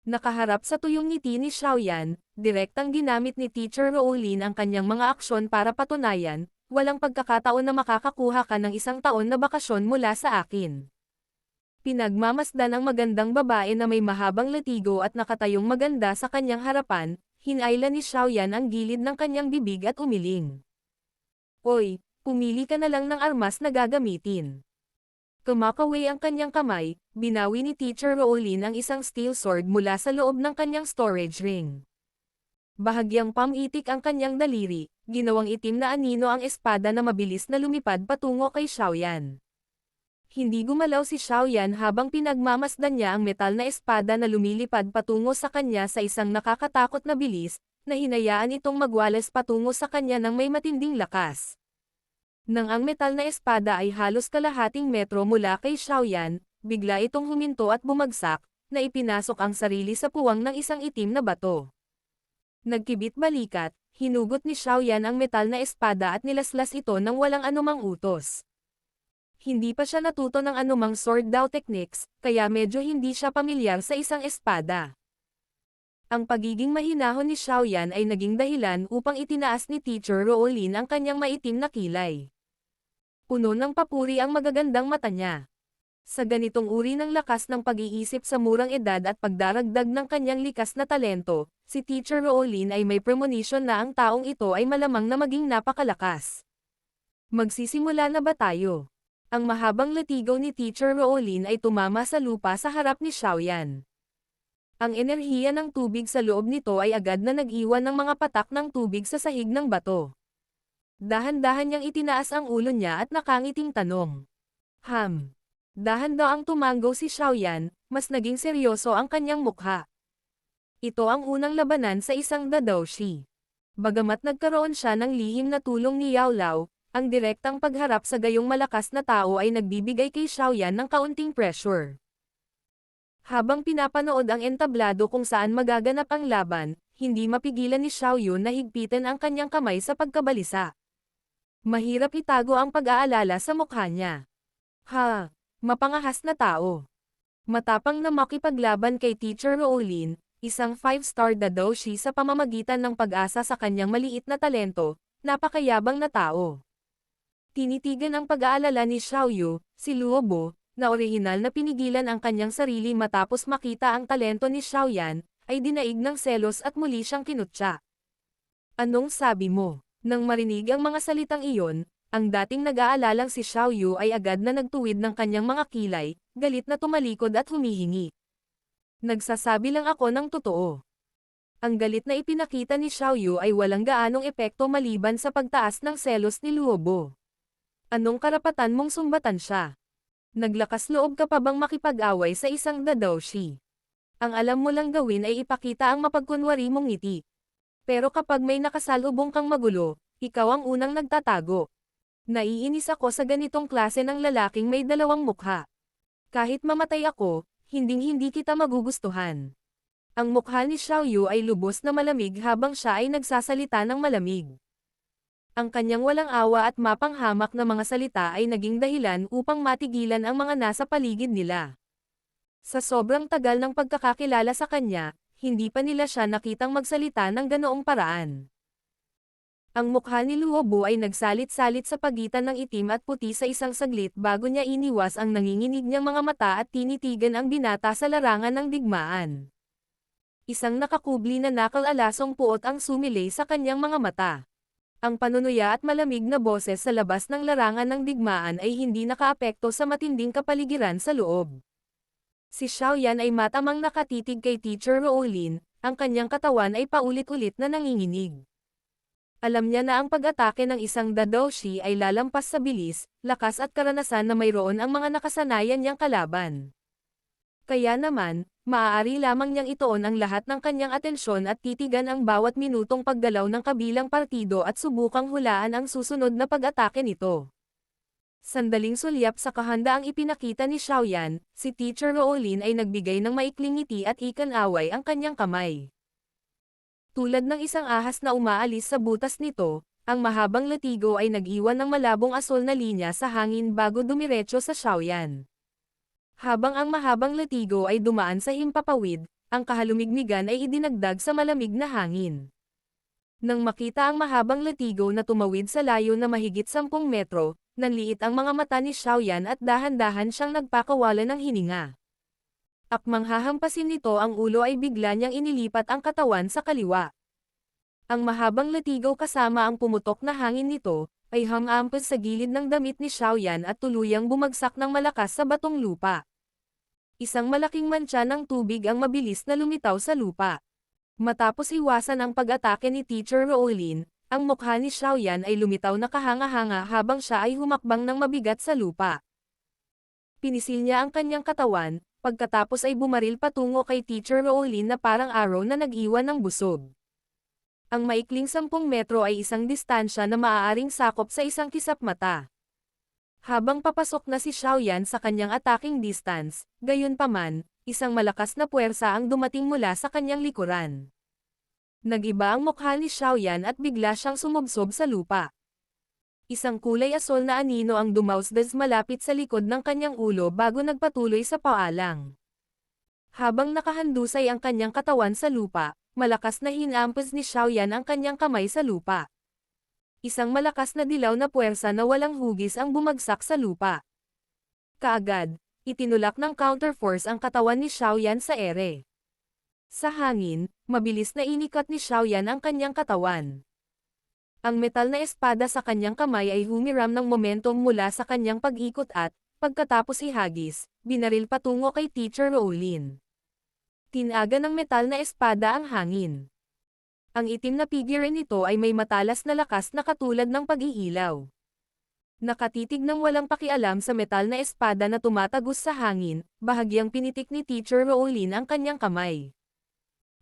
A: Nakaharap sa tuyong ngiti ni Xiaoyan, direktang ginamit ni Teacher Rowling ang kanyang mga aksyon para patunayan, walang pagkakataon na makakakuha ka ng 1 taon na bakasyon mula sa akin. Pinagmamasdan ang magandang babae na may mahabang latigo at nakatayong maganda sa kanyang harapan, hinayla ni Xiaoyan ang gilid ng kanyang bibig at umiling. Oy, pumili ka na lang ng armas na gagamitin. Kumakaway ang kanyang kamay, binawi ni Teacher Rowling ang isang steel sword mula sa loob ng kanyang storage ring. Bahagyang pamitik ang kanyang daliri, ginawang itim na anino ang espada na mabilis na lumipad patungo kay Xiaoyan. Hindi gumalaw si Xiaoyan habang pinagmamasdan niya ang metal na espada na lumilipad patungo sa kanya sa isang nakakatakot na bilis, na hinayaan itong magwalas patungo sa kanya ng may matinding lakas. Nang ang metal na espada ay halos kalahating metro mula kay Xiaoyan, bigla itong huminto at bumagsak, na ipinasok ang sarili sa puwang ng isang itim na bato. Nagkibit balikat, hinugot ni Xiaoyan ang metal na espada at nilaslas ito nang walang anumang utos. Hindi pa siya natuto ng anumang sword dao techniques, kaya medyo hindi siya pamilyar sa isang espada. Ang pagiging mahinahon ni Xiaoyan ay naging dahilan upang itinaas ni Teacher Rowling ang kanyang maitim na kilay. Puno ng papuri ang magagandang mata niya. Sa ganitong uri ng lakas ng pag-iisip sa murang edad at pagdaragdag ng kanyang likas na talento, si Teacher Rowling ay may premonition na ang taong ito ay malamang na maging napakalakas. Magsisimula na ba tayo? Ang mahabang latigaw ni Teacher Rowling ay tumama sa lupa sa harap ni Xiaoyan. Ang enerhiya ng tubig sa loob nito ay agad na nag-iwan ng mga patak ng tubig sa sahig ng bato. Dahan-dahan niyang itinaas ang ulo niya at nakangiting tanong. Dahan daw ang tumanggo si Xiaoyan, mas naging seryoso ang kanyang mukha. Ito ang unang labanan sa isang dadoushi. Bagamat nagkaroon siya ng lihim na tulong ni Yao Lao, ang direktang pagharap sa gayong malakas na tao ay nagbibigay kay Xiaoyan ng kaunting pressure. Habang pinapanood ang entablado kung saan magaganap ang laban, hindi mapigilan ni Xiaoyun na higpitan ang kanyang kamay sa pagkabalisa. Mahirap itago ang pag-aalala sa mukha niya. Mapangahas na tao. Matapang na makipaglaban kay Teacher Rowling, isang 5-star dadoushi sa pamamagitan ng pag-asa sa kanyang maliit na talento, napakayabang na tao. Tinitigan ang pag-aalala ni Xiaoyu, si Luobo, na orihinal na pinigilan ang kanyang sarili matapos makita ang talento ni Xiaoyan, ay dinaig ng selos at muli siyang kinutya. Anong sabi mo? Nang marinig ang mga salitang iyon, ang dating nag-aalalang si Xiaoyu ay agad na nagtuwid ng kanyang mga kilay, galit na tumalikod at humihingi. Nagsasabi lang ako ng totoo. Ang galit na ipinakita ni Xiaoyu ay walang gaanong epekto maliban sa pagtaas ng selos ni Luobo. Anong karapatan mong sumbatan siya? Naglakas loob ka pa bang makipag-away sa isang dadoushi? Ang alam mo lang gawin ay ipakita ang mapagkunwari mong ngiti. Pero kapag may nakasalubong kang magulo, ikaw ang unang nagtatago. Naiinis ako sa ganitong klase ng lalaking may dalawang mukha. Kahit mamatay ako, hinding-hindi kita magugustuhan. Ang mukha ni Xiaoyu ay lubos na malamig habang siya ay nagsasalita ng malamig. Ang kanyang walang awa at mapanghamak na mga salita ay naging dahilan upang matigilan ang mga nasa paligid nila. Sa sobrang tagal ng pagkakakilala sa kanya, hindi pa nila siya nakitang magsalita ng ganoong paraan. Ang mukha ni Luobo ay nagsalit-salit sa pagitan ng itim at puti sa isang saglit bago niya iniwas ang nanginginig niyang mga mata at tinitigan ang binata sa larangan ng digmaan. Isang nakakubli na nakal-alasong puot ang sumilay sa kanyang mga mata. Ang panunuya at malamig na boses sa labas ng larangan ng digmaan ay hindi nakaapekto sa matinding kapaligiran sa loob. Si Xiaoyan ay matamang nakatitig kay Teacher Rowling, ang kanyang katawan ay paulit-ulit na nanginginig. Alam niya na ang pag-atake ng isang dadoushi ay lalampas sa bilis, lakas at karanasan na mayroon ang mga nakasanayan niyang kalaban. Kaya naman, maaari lamang niyang ituon ang lahat ng kanyang atensyon at titigan ang bawat minutong paggalaw ng kabilang partido at subukang hulaan ang susunod na pag-atake nito. Sandaling sulyap sa kahandaang ipinakita ni Xiaoyan, si Teacher Roolin ay nagbigay ng maikling ngiti at ikan-away ang kanyang kamay. Tulad ng isang ahas na umaalis sa butas nito, ang mahabang latigo ay nag-iwan ng malabong asul na linya sa hangin bago dumiretso sa Xiaoyan. Habang ang mahabang latigo ay dumaan sa himpapawid, ang kahalumigmigan ay idinagdag sa malamig na hangin. Nang makita ang mahabang latigo na tumawid sa layo na mahigit 10 metro, nanliit ang mga mata ni Xiaoyan at dahan-dahan siyang nagpakawala ng hininga. Akmang hahampasin nito ang ulo ay bigla niyang inilipat ang katawan sa kaliwa. Ang mahabang latigo kasama ang pumutok na hangin nito, ay hamampas sa gilid ng damit ni Xiaoyan at tuluyang bumagsak ng malakas sa batong lupa. Isang malaking mantsa ng tubig ang mabilis na lumitaw sa lupa. Matapos iwasan ang pag-atake ni Teacher Roolin, ang mukha ni Xiaoyan ay lumitaw na kahanga-hanga habang siya ay humakbang ng mabigat sa lupa. Pinisil niya ang kanyang katawan, pagkatapos ay bumaril patungo kay Teacher Roolin na parang arrow na nag-iwan ng busog. Ang maikling 10 metro ay isang distansya na maaaring sakop sa isang kisap mata. Habang papasok na si Xiaoyan sa kanyang attacking distance, gayunpaman, isang malakas na puwersa ang dumating mula sa kanyang likuran. Nag-iba ang mukha ni Xiaoyan at bigla siyang sumubsob sa lupa. Isang kulay asol na anino ang dumausdas malapit sa likod ng kanyang ulo bago nagpatuloy sa paalang. Habang nakahandusay ang kanyang katawan sa lupa, malakas na hinampas ni Xiaoyan ang kanyang kamay sa lupa. Isang malakas na dilaw na puwersa na walang hugis ang bumagsak sa lupa. Kaagad, itinulak ng counterforce ang katawan ni Xiaoyan sa ere. Sa hangin, mabilis na inikat ni Xiaoyan ang kanyang katawan. Ang metal na espada sa kanyang kamay ay humiram ng momentum mula sa kanyang pag-ikot at, pagkatapos ihagis, binaril patungo kay Teacher Roolin. Tinaga ng metal na espada ang hangin. Ang itim na figure nito ay may matalas na lakas na katulad ng pag-iilaw. Nakatitig ng walang pakialam sa metal na espada na tumatagos sa hangin, bahagyang pinitik ni Teacher Roolin ang kanyang kamay.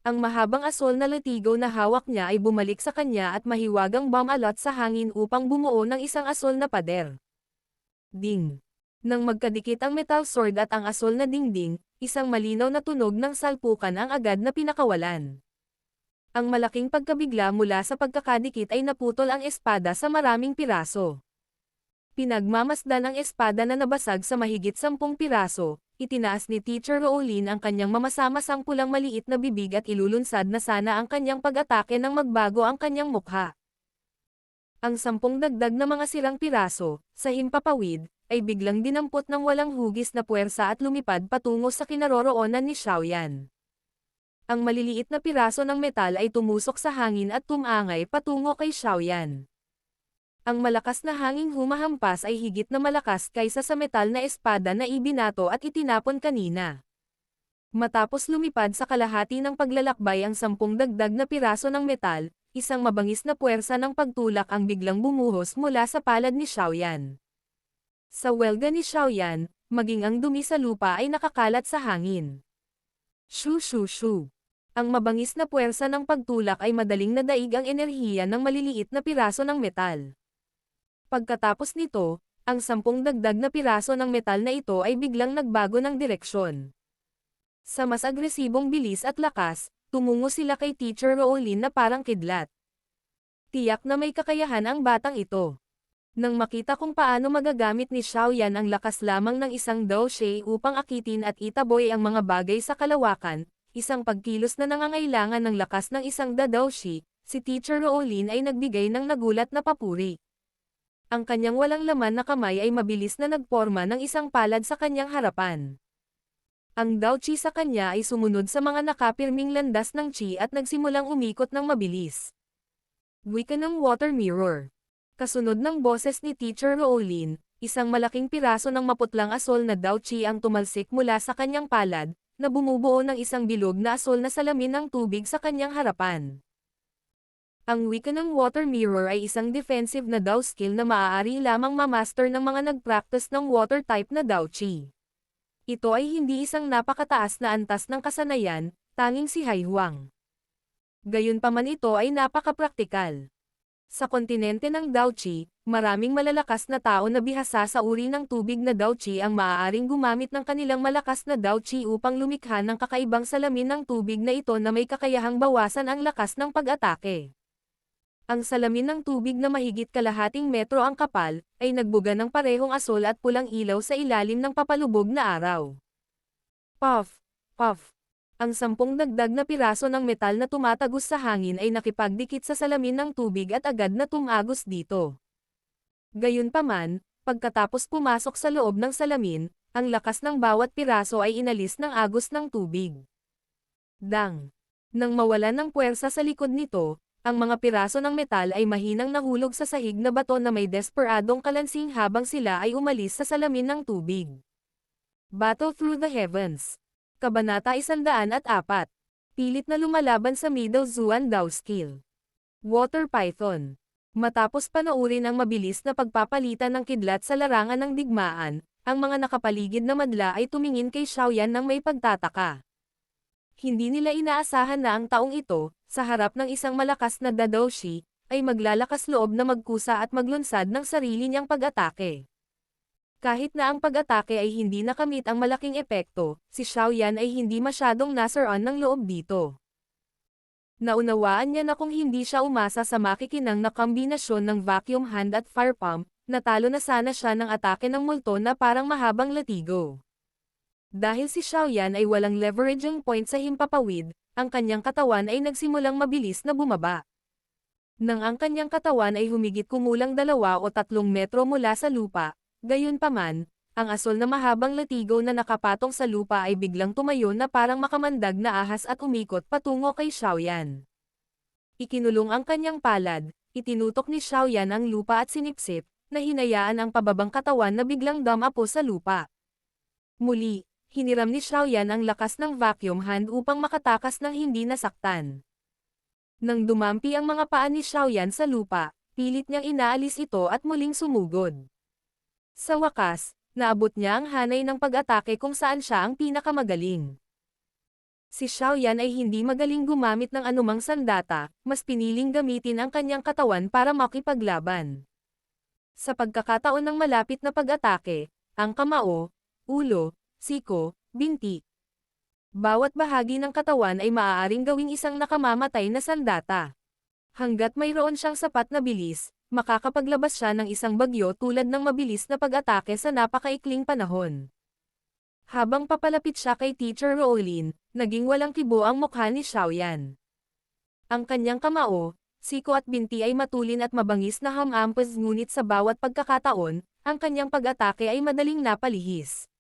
A: Ang mahabang asol na latigo na hawak niya ay bumalik sa kanya at mahiwagang bumalot sa hangin upang bumuo ng isang asol na pader. Ding! Nang magkadikit ang metal sword at ang asol na dingding, isang malinaw na tunog ng salpukan ang agad na pinakawalan. Ang malaking pagkabigla mula sa pagkakadikit ay naputol ang espada sa maraming piraso. Pinagmamasdan ang espada na nabasag sa mahigit 10 piraso, itinaas ni Teacher Roolin ang kanyang mamasamasang pulang maliit na bibig at ilulunsad na sana ang kanyang pag-atake nang magbago ang kanyang mukha. Ang 10 dagdag na mga sirang piraso, sa himpapawid, ay biglang dinampot ng walang hugis na puwersa at lumipad patungo sa kinaroroonan ni Xiaoyan. Ang maliliit na piraso ng metal ay tumusok sa hangin at tumangay patungo kay Xiaoyan. Ang malakas na hanging humahampas ay higit na malakas kaysa sa metal na espada na ibinato at itinapon kanina. Matapos lumipad sa kalahati ng paglalakbay ang 10 dagdag na piraso ng metal, isang mabangis na puwersa ng pagtulak ang biglang bumuhos mula sa palad ni Xiaoyan. Sa welga ni Xiaoyan, maging ang dumi sa lupa ay nakakalat sa hangin. Shoo shoo shoo! Ang mabangis na puwersa ng pagtulak ay madaling nadaig ang enerhiya ng maliliit na piraso ng metal. Pagkatapos nito, ang 10 dagdag na piraso ng metal na ito ay biglang nagbago ng direksyon. Sa mas agresibong bilis at lakas, tumungo sila kay Teacher Roolin na parang kidlat. Tiyak na may kakayahan ang batang ito. Nang makita kung paano magagamit ni Xiaoyan ang lakas lamang ng isang daoshi upang akitin at itaboy ang mga bagay sa kalawakan, isang pagkilos na nangangailangan ng lakas ng isang daoshi, si Teacher Roolin ay nagbigay ng nagulat na papuri. Ang kanyang walang laman na kamay ay mabilis na nagporma ng isang palad sa kanyang harapan. Ang daochi sa kanya ay sumunod sa mga nakapirming landas ng chi at nagsimulang umikot ng mabilis. Wika ng water mirror. Kasunod ng boses ni Teacher Roolin, isang malaking piraso ng maputlang asol na daochi ang tumalsik mula sa kanyang palad, na bumubuo ng isang bilog na asol na salamin ng tubig sa kanyang harapan. Ang wika ng water mirror ay isang defensive na dao skill na maaari lamang ma-master ng mga nag-practice ng water type na daochi. Ito ay hindi isang napakataas na antas ng kasanayan, tanging si Hai Huang. Gayunpaman ito ay napakapraktikal. Sa kontinente ng Daochi, maraming malalakas na tao na bihasa sa uri ng tubig na Daochi ang maaaring gumamit ng kanilang malakas na Daochi upang lumikha ng kakaibang salamin ng tubig na ito na may kakayahang bawasan ang lakas ng pag-atake. Ang salamin ng tubig na mahigit kalahating metro ang kapal, ay nagbuga ng parehong asul at pulang ilaw sa ilalim ng papalubog na araw. Puff! Puff! Ang 10 dagdag na piraso ng metal na tumatagos sa hangin ay nakipagdikit sa salamin ng tubig at agad na tumagos dito. Gayunpaman, pagkatapos pumasok sa loob ng salamin, ang lakas ng bawat piraso ay inalis ng agos ng tubig. Dang! Nang mawalan ng puwersa sa likod nito, ang mga piraso ng metal ay mahinang nahulog sa sahig na bato na may desperadong kalansing habang sila ay umalis sa salamin ng tubig. Battle Through the Heavens. Kabanata 104. Pilit na lumalaban sa Middle Zuan Dao Skill. Water Python. Matapos panoorin ang mabilis na pagpapalitan ng kidlat sa larangan ng digmaan, ang mga nakapaligid na madla ay tumingin kay Xiaoyan ng may pagtataka. Hindi nila inaasahan na ang taong ito, sa harap ng isang malakas na Dadoshi, ay maglalakas loob na magkusa at maglunsad ng sarili niyang pag-atake. Kahit na ang pag-atake ay hindi nakamit ang malaking epekto, si Xiaoyan ay hindi masyadong nasaran ng loob dito. Naunawaan niya na kung hindi siya umasa sa makikinang na kombinasyon ng vacuum hand at fire pump, natalo na sana siya ng atake ng multo na parang mahabang latigo. Dahil si Xiaoyan ay walang leveraging point sa himpapawid, ang kanyang katawan ay nagsimulang mabilis na bumaba. Nang ang kanyang katawan ay humigit kumulang 2 o 3 metro mula sa lupa, gayunpaman, ang asul na mahabang latigo na nakapatong sa lupa ay biglang tumayo na parang makamandag na ahas at umikot patungo kay Xiaoyan. Ikinulong ang kanyang palad, itinutok ni Xiaoyan ang lupa at sinipsip, na hinayaan ang pababang katawan na biglang dumapo sa lupa. Muli, hiniram ni Xiaoyan ang lakas ng vacuum hand upang makatakas ng hindi nasaktan. Nang dumampi ang mga paa ni Xiaoyan sa lupa, pilit niyang inaalis ito at muling sumugod. Sa wakas, naabot niya ang hanay ng pag-atake kung saan siya ang pinakamagaling. Si Xiaoyan ay hindi magaling gumamit ng anumang sandata, mas piniling gamitin ang kanyang katawan para makipaglaban. Sa pagkakataon ng malapit na pag-atake, ang kamao, ulo, siko, binti. Bawat bahagi ng katawan ay maaaring gawing isang nakamamatay na sandata. Hanggat mayroon siyang sapat na bilis, makakapaglabas siya ng isang bagyo tulad ng mabilis na pag-atake sa napakaikling panahon. Habang papalapit siya kay Teacher Rowlin, naging walang kibo ang mukha ni Xiaoyan. Ang kanyang kamao, siko at binti ay matulin at mabangis na hamampas ngunit sa bawat pagkakataon, ang kanyang pag-atake ay madaling napalihis.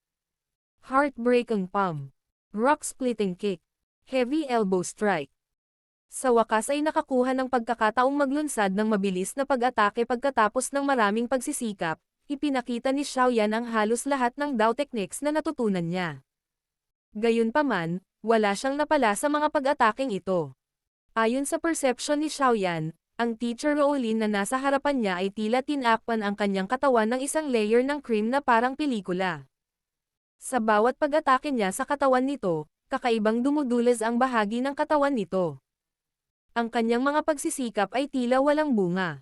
A: Heartbreaking palm. Rock-splitting kick. Heavy elbow strike. Sa wakas ay nakakuha ng pagkakataong maglunsad ng mabilis na pag-atake pagkatapos ng maraming pagsisikap, ipinakita ni Xiaoyan ang halos lahat ng Dao techniques na natutunan niya. Gayunpaman, wala siyang napala sa mga pag-ataking ito. Ayon sa perception ni Xiaoyan, ang Teacher Rowlin na nasa harapan niya ay tila tinakpan ang kanyang katawan ng isang layer ng cream na parang pelikula. Sa bawat pag-atake niya sa katawan nito, kakaibang dumudulas ang bahagi ng katawan nito. Ang kanyang mga pagsisikap ay tila walang bunga.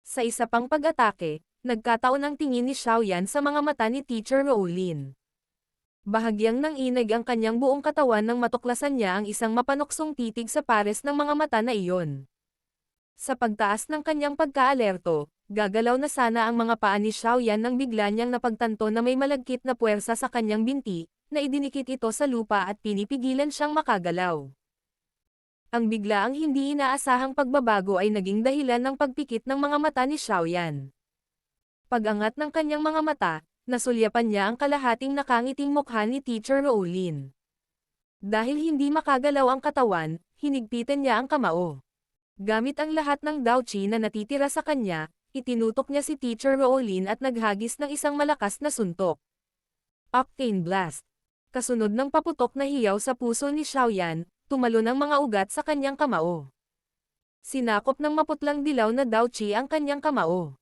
A: Sa isa pang pag-atake, nagkataon ang tingin ni Xiaoyan sa mga mata ni Teacher Rowlin. Bahagyang nanginig ang kanyang buong katawan nang matuklasan niya ang isang mapanuksong titig sa pares ng mga mata na iyon. Sa pagtaas ng kanyang pagka-alerto, gagalaw na sana ang mga paa ni Xiaoyan nang bigla niyang napagtanto na may malagkit na puwersa sa kanyang binti, na idinikit ito sa lupa at pinipigilan siyang makagalaw. Ang biglaang hindi inaasahang pagbabago ay naging dahilan ng pagpikit ng mga mata ni Xiaoyan. Pag-angat ng kanyang mga mata, nasulyapan niya ang kalahating nakangiting mukha ni Teacher Rowlin. Dahil hindi makagalaw ang katawan, hinigpitan niya ang kamao. Gamit ang lahat ng Daochi na natitira sa kanya, itinutok niya si Teacher Rowlin at naghagis ng isang malakas na suntok. Octane Blast. Kasunod ng paputok na hiyaw sa puso ni Xiaoyan, tumalon ang mga ugat sa kanyang kamao. Sinakop ng maputlang dilaw na Daochi ang kanyang kamao.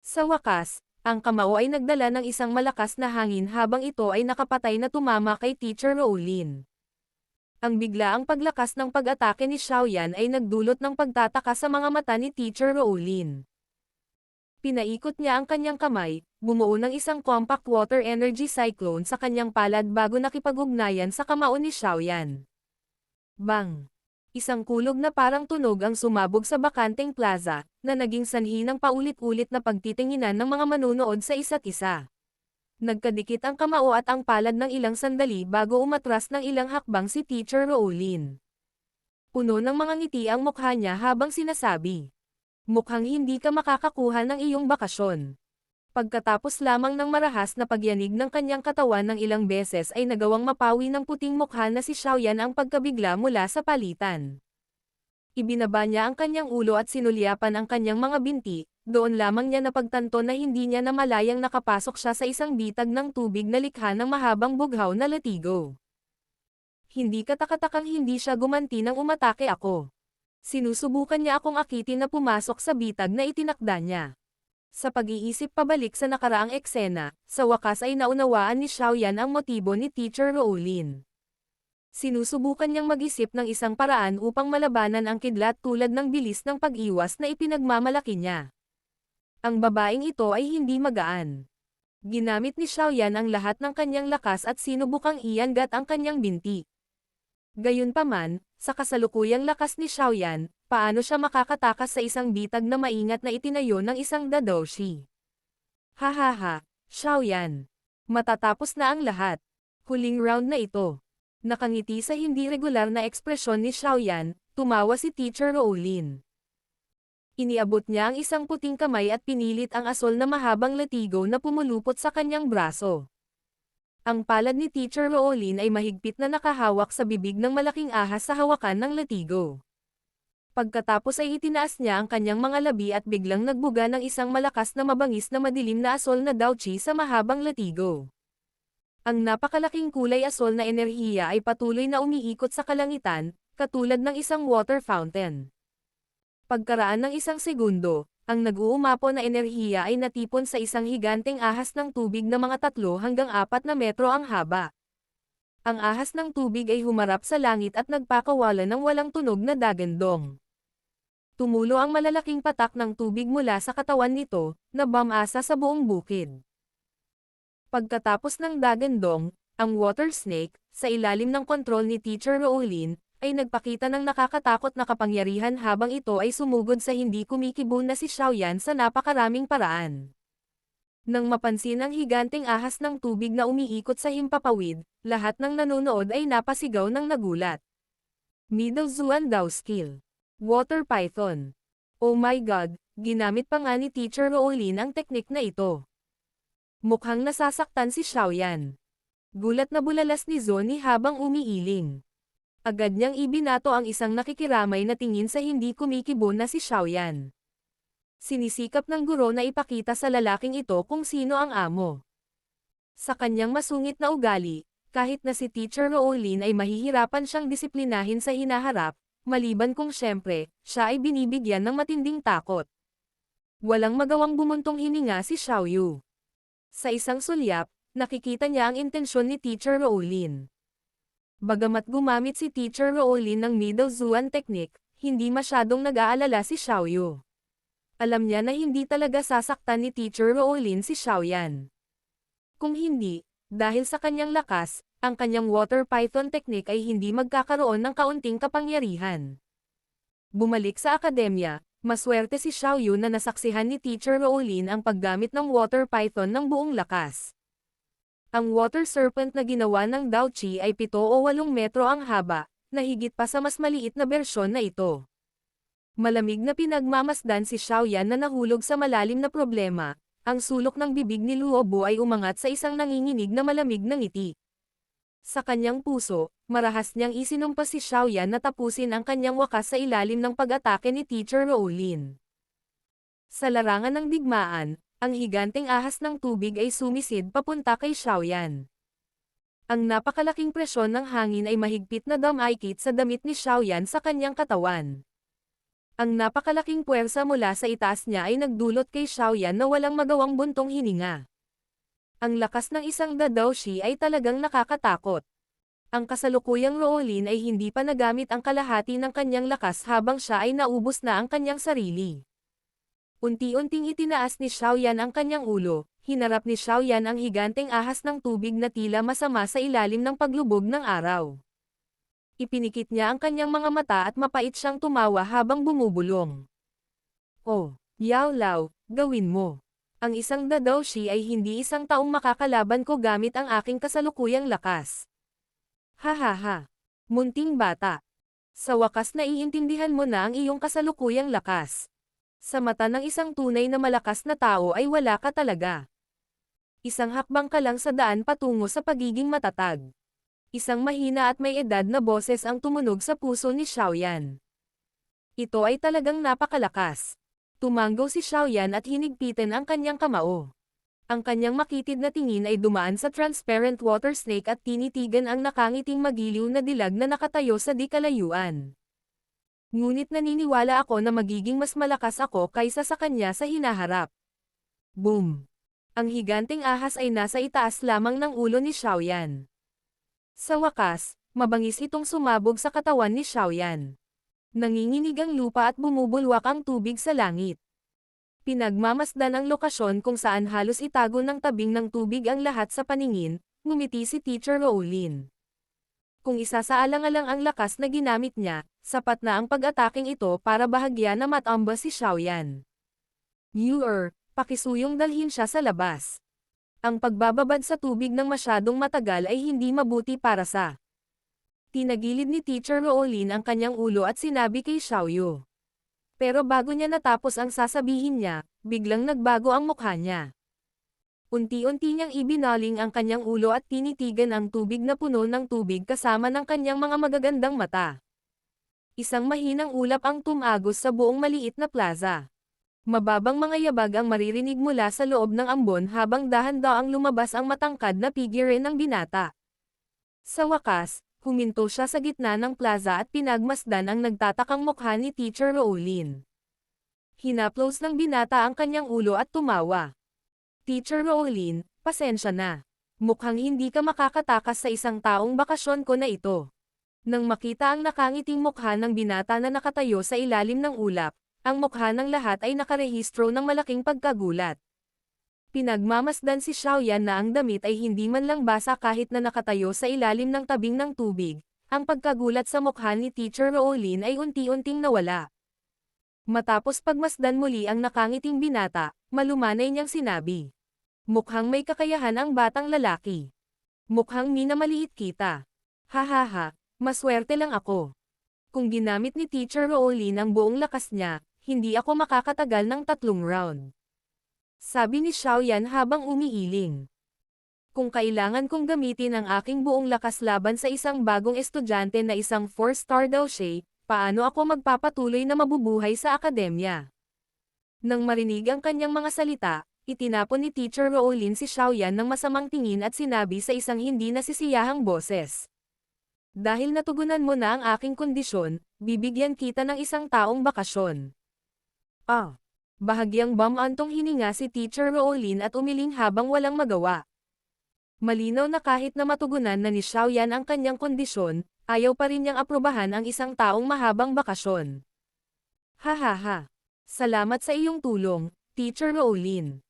A: Sa wakas, Ang kamao ay nagdala ng isang malakas na hangin habang ito ay nakapatay na tumama kay Teacher Rowlin. Ang biglaang paglakas ng pag-atake ni Xiaoyan ay nagdulot ng pagtataka sa mga mata ni Teacher Rowlin. Pinaikot niya ang kanyang kamay, bumuo ng isang compact water energy cyclone sa kanyang palad bago nakipag-ugnayan sa kamao ni Xiaoyan. Bang! Isang kulog na parang tunog ang sumabog sa bakanteng plaza, na naging sanhi ng paulit-ulit na pagtitinginan ng mga manunood sa isa't isa. Nagkadikit ang kamao at ang palad ng ilang sandali bago umatras ng ilang hakbang si Teacher Rowlin. Puno ng mga ngiti ang mukha niya habang sinasabi, "Mukhang hindi ka makakakuha ng iyong bakasyon." Pagkatapos lamang ng marahas na pagyanig ng kanyang katawan ng ilang beses ay nagawang mapawi ng puting mukha na si Xiaoyan ang pagkabigla mula sa palitan. Ibinaba niya ang kanyang ulo at sinulyapan ang kanyang mga binti, doon lamang niya napagtanto na hindi niya namalayang nakapasok siya sa isang bitag ng tubig na likha ng mahabang bughaw na latigo. Hindi katakatakang hindi siya gumanti nang umatake ako. Sinusubukan niya akong akitin na pumasok sa bitag na itinakda niya. Sa pag-iisip pabalik sa nakaraang eksena, sa wakas ay naunawaan ni Xiaoyan ang motibo ni Teacher Rowlin. Sinusubukan niyang mag-isip ng isang paraan upang malabanan ang kidlat tulad ng bilis ng pag-iwas na ipinagmamalaki niya. Ang babaeng ito ay hindi magaan. Ginamit ni Xiaoyan ang lahat ng kanyang lakas at sinubukang iangat ang kanyang binti. Gayunpaman, sa kasalukuyang lakas ni Xiaoyan, paano siya makakatakas sa isang bitag na maingat na itinayo ng isang dadoshi? Hahaha, Xiaoyan. Matatapos na ang lahat. Huling round na ito. Nakangiti sa hindi regular na ekspresyon ni Xiaoyan, tumawa si Teacher Rowlin. Iniabot niya ang isang puting kamay at pinilit ang asol na mahabang latigo na pumulupot sa kanyang braso. Ang palad ni Teacher Rowlin ay mahigpit na nakahawak sa bibig ng malaking ahas sa hawakan ng latigo. Pagkatapos ay itinaas niya ang kanyang mga labi at biglang nagbuga ng isang malakas na mabangis na madilim na asol na daochi sa mahabang latigo. Ang napakalaking kulay asol na enerhiya ay patuloy na umiikot sa kalangitan, katulad ng isang water fountain. Pagkaraan ng isang segundo, ang nag-uumapo na enerhiya ay natipon sa isang higanteng ahas ng tubig na mga 3 hanggang 4 na metro ang haba. Ang ahas ng tubig ay humarap sa langit at nagpakawala ng walang tunog na dagandong. Tumulo ang malalaking patak ng tubig mula sa katawan nito, na bumasa sa buong bukid. Pagkatapos ng dagandong, ang water snake, sa ilalim ng kontrol ni Teacher Rowlin, ay nagpakita ng nakakatakot na kapangyarihan habang ito ay sumugod sa hindi kumikibo na si Xiaoyan sa napakaraming paraan. Nang mapansin ang higanteng ahas ng tubig na umiikot sa himpapawid, lahat ng nanonood ay napasigaw ng nagulat. Middle Zuan Dao Skill. Water Python. Oh my God, ginamit pa nga ni Teacher Rowlin ang teknik na ito. Mukhang nasasaktan si Xiaoyan. Gulat na bulalas ni Zoni habang umiiling. Agad niyang ibinato ang isang nakikiramay na tingin sa hindi kumikibo na si Xiaoyan. Sinisikap ng guro na ipakita sa lalaking ito kung sino ang amo. Sa kanyang masungit na ugali, kahit na si Teacher Rowlin ay mahihirapan siyang disiplinahin sa hinaharap, maliban kung syempre, siya ay binibigyan ng matinding takot. Walang magawang bumuntong hininga si Xiaoyu. Sa isang sulyap, nakikita niya ang intensyon ni Teacher Rowlin. Bagamat gumamit si Teacher Rowlin ng Middle Zuan technique, hindi masyadong nag-aalala si Xiaoyu. Alam niya na hindi talaga sasaktan ni Teacher Rowlin si Xiaoyan. Kung hindi, dahil sa kanyang lakas, ang kanyang water python technique ay hindi magkakaroon ng kaunting kapangyarihan. Bumalik sa akademya, maswerte si Xiaoyu na nasaksihan ni Teacher Rowlin ang paggamit ng water python ng buong lakas. Ang water serpent na ginawa ng daochi ay 7 o 8 metro ang haba, na higit pa sa mas maliit na bersyon na ito. Malamig na pinagmamasdan si Xiaoyan na nahulog sa malalim na problema, ang sulok ng bibig ni Luobo ay umangat sa isang nanginginig na malamig na ngiti. Sa kanyang puso, marahas niyang isinumpa si Xiaoyan na tapusin ang kanyang wakas sa ilalim ng pag-atake ni Teacher Rowlin. Sa larangan ng digmaan, ang higanteng ahas ng tubig ay sumisid papunta kay Xiaoyan. Ang napakalaking presyon ng hangin ay mahigpit na dumaikit sa damit ni Xiaoyan sa kanyang katawan. Ang napakalaking puwersa mula sa itaas niya ay nagdulot kay Xiaoyan na walang magawang buntong hininga. Ang lakas ng isang Dadaoshi ay talagang nakakatakot. Ang kasalukuyang Roolin ay hindi pa nagamit ang kalahati ng kanyang lakas habang siya ay naubos na ang kanyang sarili. Unti-unting itinaas ni Xiaoyan ang kanyang ulo, hinarap ni Xiaoyan ang higanteng ahas ng tubig na tila masama sa ilalim ng paglubog ng araw. Ipinikit niya ang kanyang mga mata at mapait siyang tumawa habang bumubulong. Oh, Yao Lao, gawin mo. Ang isang Dadaoshi ay hindi isang taong makakalaban ko gamit ang aking kasalukuyang lakas. Hahaha. Munting bata. Sa wakas naiintindihan mo na ang iyong kasalukuyang lakas. Sa mata ng isang tunay na malakas na tao ay wala ka talaga. Isang hakbang ka lang sa daan patungo sa pagiging matatag. Isang mahina at may edad na boses ang tumunog sa puso ni Xiaoyan. Ito ay talagang napakalakas. Tumanggo si Xiaoyan at hinigpitan ang kanyang kamao. Ang kanyang makitid na tingin ay dumaan sa transparent water snake at tinitigan ang nakangiting magiliw na dilag na nakatayo sa di kalayuan. Ngunit naniniwala ako na magiging mas malakas ako kaysa sa kanya sa hinaharap. Boom! Ang higanteng ahas ay nasa itaas lamang ng ulo ni Xiaoyan. Sa wakas, mabangis itong sumabog sa katawan ni Xiaoyan. Nanginginig ang lupa at bumubulwak ang tubig sa langit. Pinagmamasdan ang lokasyon kung saan halos itago ng tabing ng tubig ang lahat sa paningin, ngumiti si Teacher Roolin. Kung isasaalang-alang ang lakas na ginamit niya, sapat na ang pag-ataking ito para bahagya na matamba si Xiaoyan. Pakisuyong dalhin siya sa labas. Ang pagbababad sa tubig ng masyadong matagal ay hindi mabuti para sa. Tinagilid ni Teacher Roolin ang kanyang ulo at sinabi kay Xiaoyu. Pero bago niya natapos ang sasabihin niya, biglang nagbago ang mukha niya. Unti-unti niyang ibinaling ang kanyang ulo at tinitigan ang tubig na puno ng tubig kasama ng kanyang mga magagandang mata. Isang mahinang ulap ang tumagos sa buong maliit na plaza. Mababang mga yabag ang maririnig mula sa loob ng ambon habang dahan-daang lumabas ang matangkad na figure ng binata. Sa wakas, huminto siya sa gitna ng plaza at pinagmasdan ang nagtatakang mukha ni Teacher Roolin. Hinaplos ng binata ang kanyang ulo at tumawa. Teacher Roolin, pasensya na. Mukhang hindi ka makakatakas sa isang taong bakasyon ko na ito. Nang makita ang nakangiting mukha ng binata na nakatayo sa ilalim ng ulap, ang mukha ng lahat ay nakarehistro ng malaking pagkagulat. Pinagmamasdan si Xiaoyan na ang damit ay hindi man lang basa kahit na nakatayo sa ilalim ng tabing ng tubig. Ang pagkagulat sa mukha ni Teacher Roolin ay unti-unting nawala. Matapos pagmasdan muli ang nakangiting binata, malumanay niyang sinabi. Mukhang may kakayahan ang batang lalaki. Mukhang minamaliit kita. Hahaha, maswerte lang ako. Kung ginamit ni Teacher Roolin ang buong lakas niya, hindi ako makakatagal ng 3 round. Sabi ni Xiaoyan habang umiiling. Kung kailangan kong gamitin ang aking buong lakas laban sa isang bagong estudyante na isang 4-star Daoshi, paano ako magpapatuloy na mabubuhay sa akademya? Nang marinig ang kanyang mga salita, itinapon ni Teacher Roolin si Xiaoyan ng masamang tingin at sinabi sa isang hindi nasisiyahang boses. Dahil natugunan mo na ang aking kondisyon, bibigyan kita ng isang taong bakasyon. Bahagyang bumantong hininga si Teacher Roolin at umiling habang walang magawa. Malinaw na kahit na matugunan na ni Xiaoyan ang kanyang kondisyon, ayaw pa rin niyang aprobahan ang isang taong mahabang bakasyon. Hahaha. Salamat sa iyong tulong, Teacher Roolin.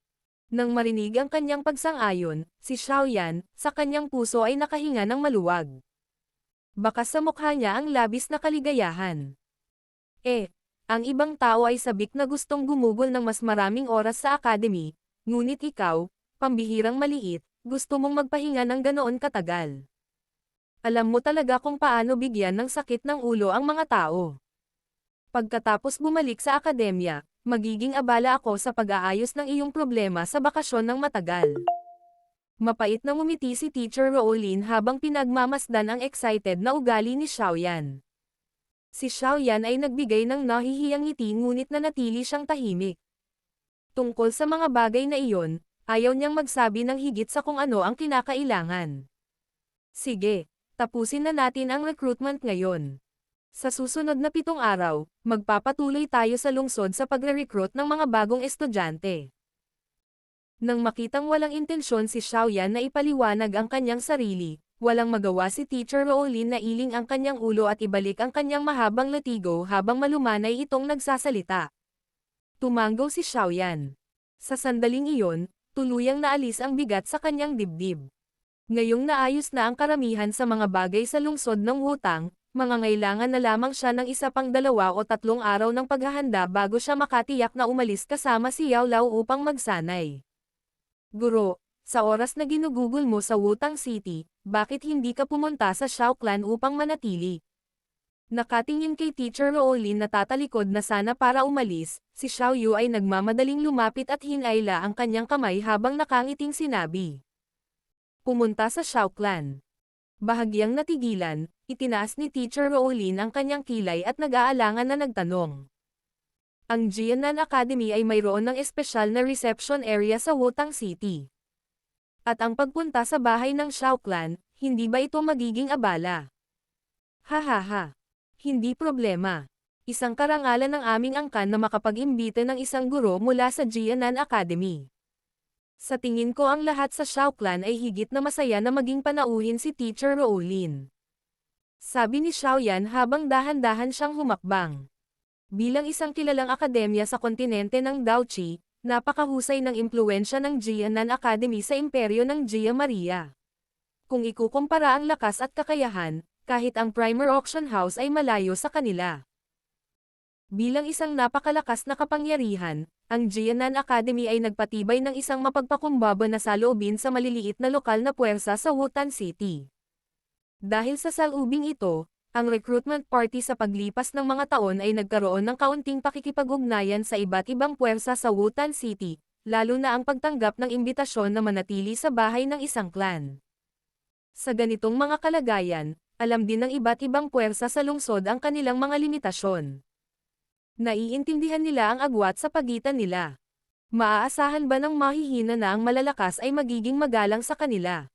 A: Nang marinig ang kanyang pagsang-ayon, si Xiaoyan, sa kanyang puso ay nakahinga ng maluwag. Bakas sa mukha niya ang labis na kaligayahan. Ang ibang tao ay sabik na gustong gumugol ng mas maraming oras sa academy, ngunit ikaw, pambihirang maliit, gusto mong magpahinga ng ganoon katagal. Alam mo talaga kung paano bigyan ng sakit ng ulo ang mga tao. Pagkatapos bumalik sa akademya, magiging abala ako sa pag-aayos ng iyong problema sa bakasyon ng matagal. Mapait na ngumiti si Teacher Roolin habang pinagmamasdan ang excited na ugali ni Xiaoyan. Si Xiaoyan ay nagbigay ng nahihiyang ngiti ngunit nanatili siyang tahimik. Tungkol sa mga bagay na iyon, ayaw niyang magsabi ng higit sa kung ano ang kinakailangan. Sige, tapusin na natin ang recruitment ngayon. Sa susunod na 7 araw, magpapatuloy tayo sa lungsod sa pagre-recruit ng mga bagong estudyante. Nang makitang walang intensyon si Xiaoyan na ipaliwanag ang kanyang sarili, walang magawa si Teacher Rowlin na iling ang kanyang ulo at ibalik ang kanyang mahabang latigo habang malumanay itong nagsasalita. Tumanggaw si Xiaoyan. Sa sandaling iyon, tuluyang naalis ang bigat sa kanyang dibdib. Ngayong naayos na ang karamihan sa mga bagay sa lungsod ng Wutang, mangangailangan na lamang siya ng isa pang 2 o 3 araw ng paghahanda bago siya makatiyak na umalis kasama si Yao Lao upang magsanay. Guro, sa oras na ginugugol mo sa Wutang City, bakit hindi ka pumunta sa Shao Clan upang manatili? Nakatingin kay Teacher Rowlin na tatalikod na sana para umalis, si Xiao Yu ay nagmamadaling lumapit at hinayla ang kanyang kamay habang nakangiting sinabi. Pumunta sa Shao Clan. Bahagyang natigilan, itinaas ni Teacher Rowlin ang kanyang kilay at nag-aalangan na nagtanong. Ang Jianan Academy ay mayroon ng espesyal na reception area sa Wutang City. At ang pagpunta sa bahay ng Shao Clan, hindi ba ito magiging abala? Hahaha. Hindi problema. Isang karangalan ng aming angkan na makapag-imbita ng isang guro mula sa Jianan Academy. Sa tingin ko ang lahat sa Shao Clan ay higit na masaya na maging panauhin si Teacher Rowlin. Sabi ni Xiaoyan habang dahan-dahan siyang humakbang. Bilang isang kilalang akademya sa kontinente ng Daoqi, napakahusay ng impluwensya ng Jianan Academy sa imperyo ng Jia Maria. Kung ikukumpara ang lakas at kakayahan, kahit ang Primer Auction House ay malayo sa kanila. Bilang isang napakalakas na kapangyarihan, ang Jianan Academy ay nagpatibay ng isang mapagpakumbaba na saloobin sa maliliit na lokal na puwersa sa Wutan City. Dahil sa salubing ito, ang recruitment party sa paglipas ng mga taon ay nagkaroon ng kaunting pakikipag-ugnayan sa iba't ibang puwersa sa Wutan City, lalo na ang pagtanggap ng imbitasyon na manatili sa bahay ng isang clan. Sa ganitong mga kalagayan, alam din ng iba't ibang puwersa sa lungsod ang kanilang mga limitasyon. Naiintindihan nila ang agwat sa pagitan nila. Maaasahan ba ng mahihina na ang malalakas ay magiging magalang sa kanila?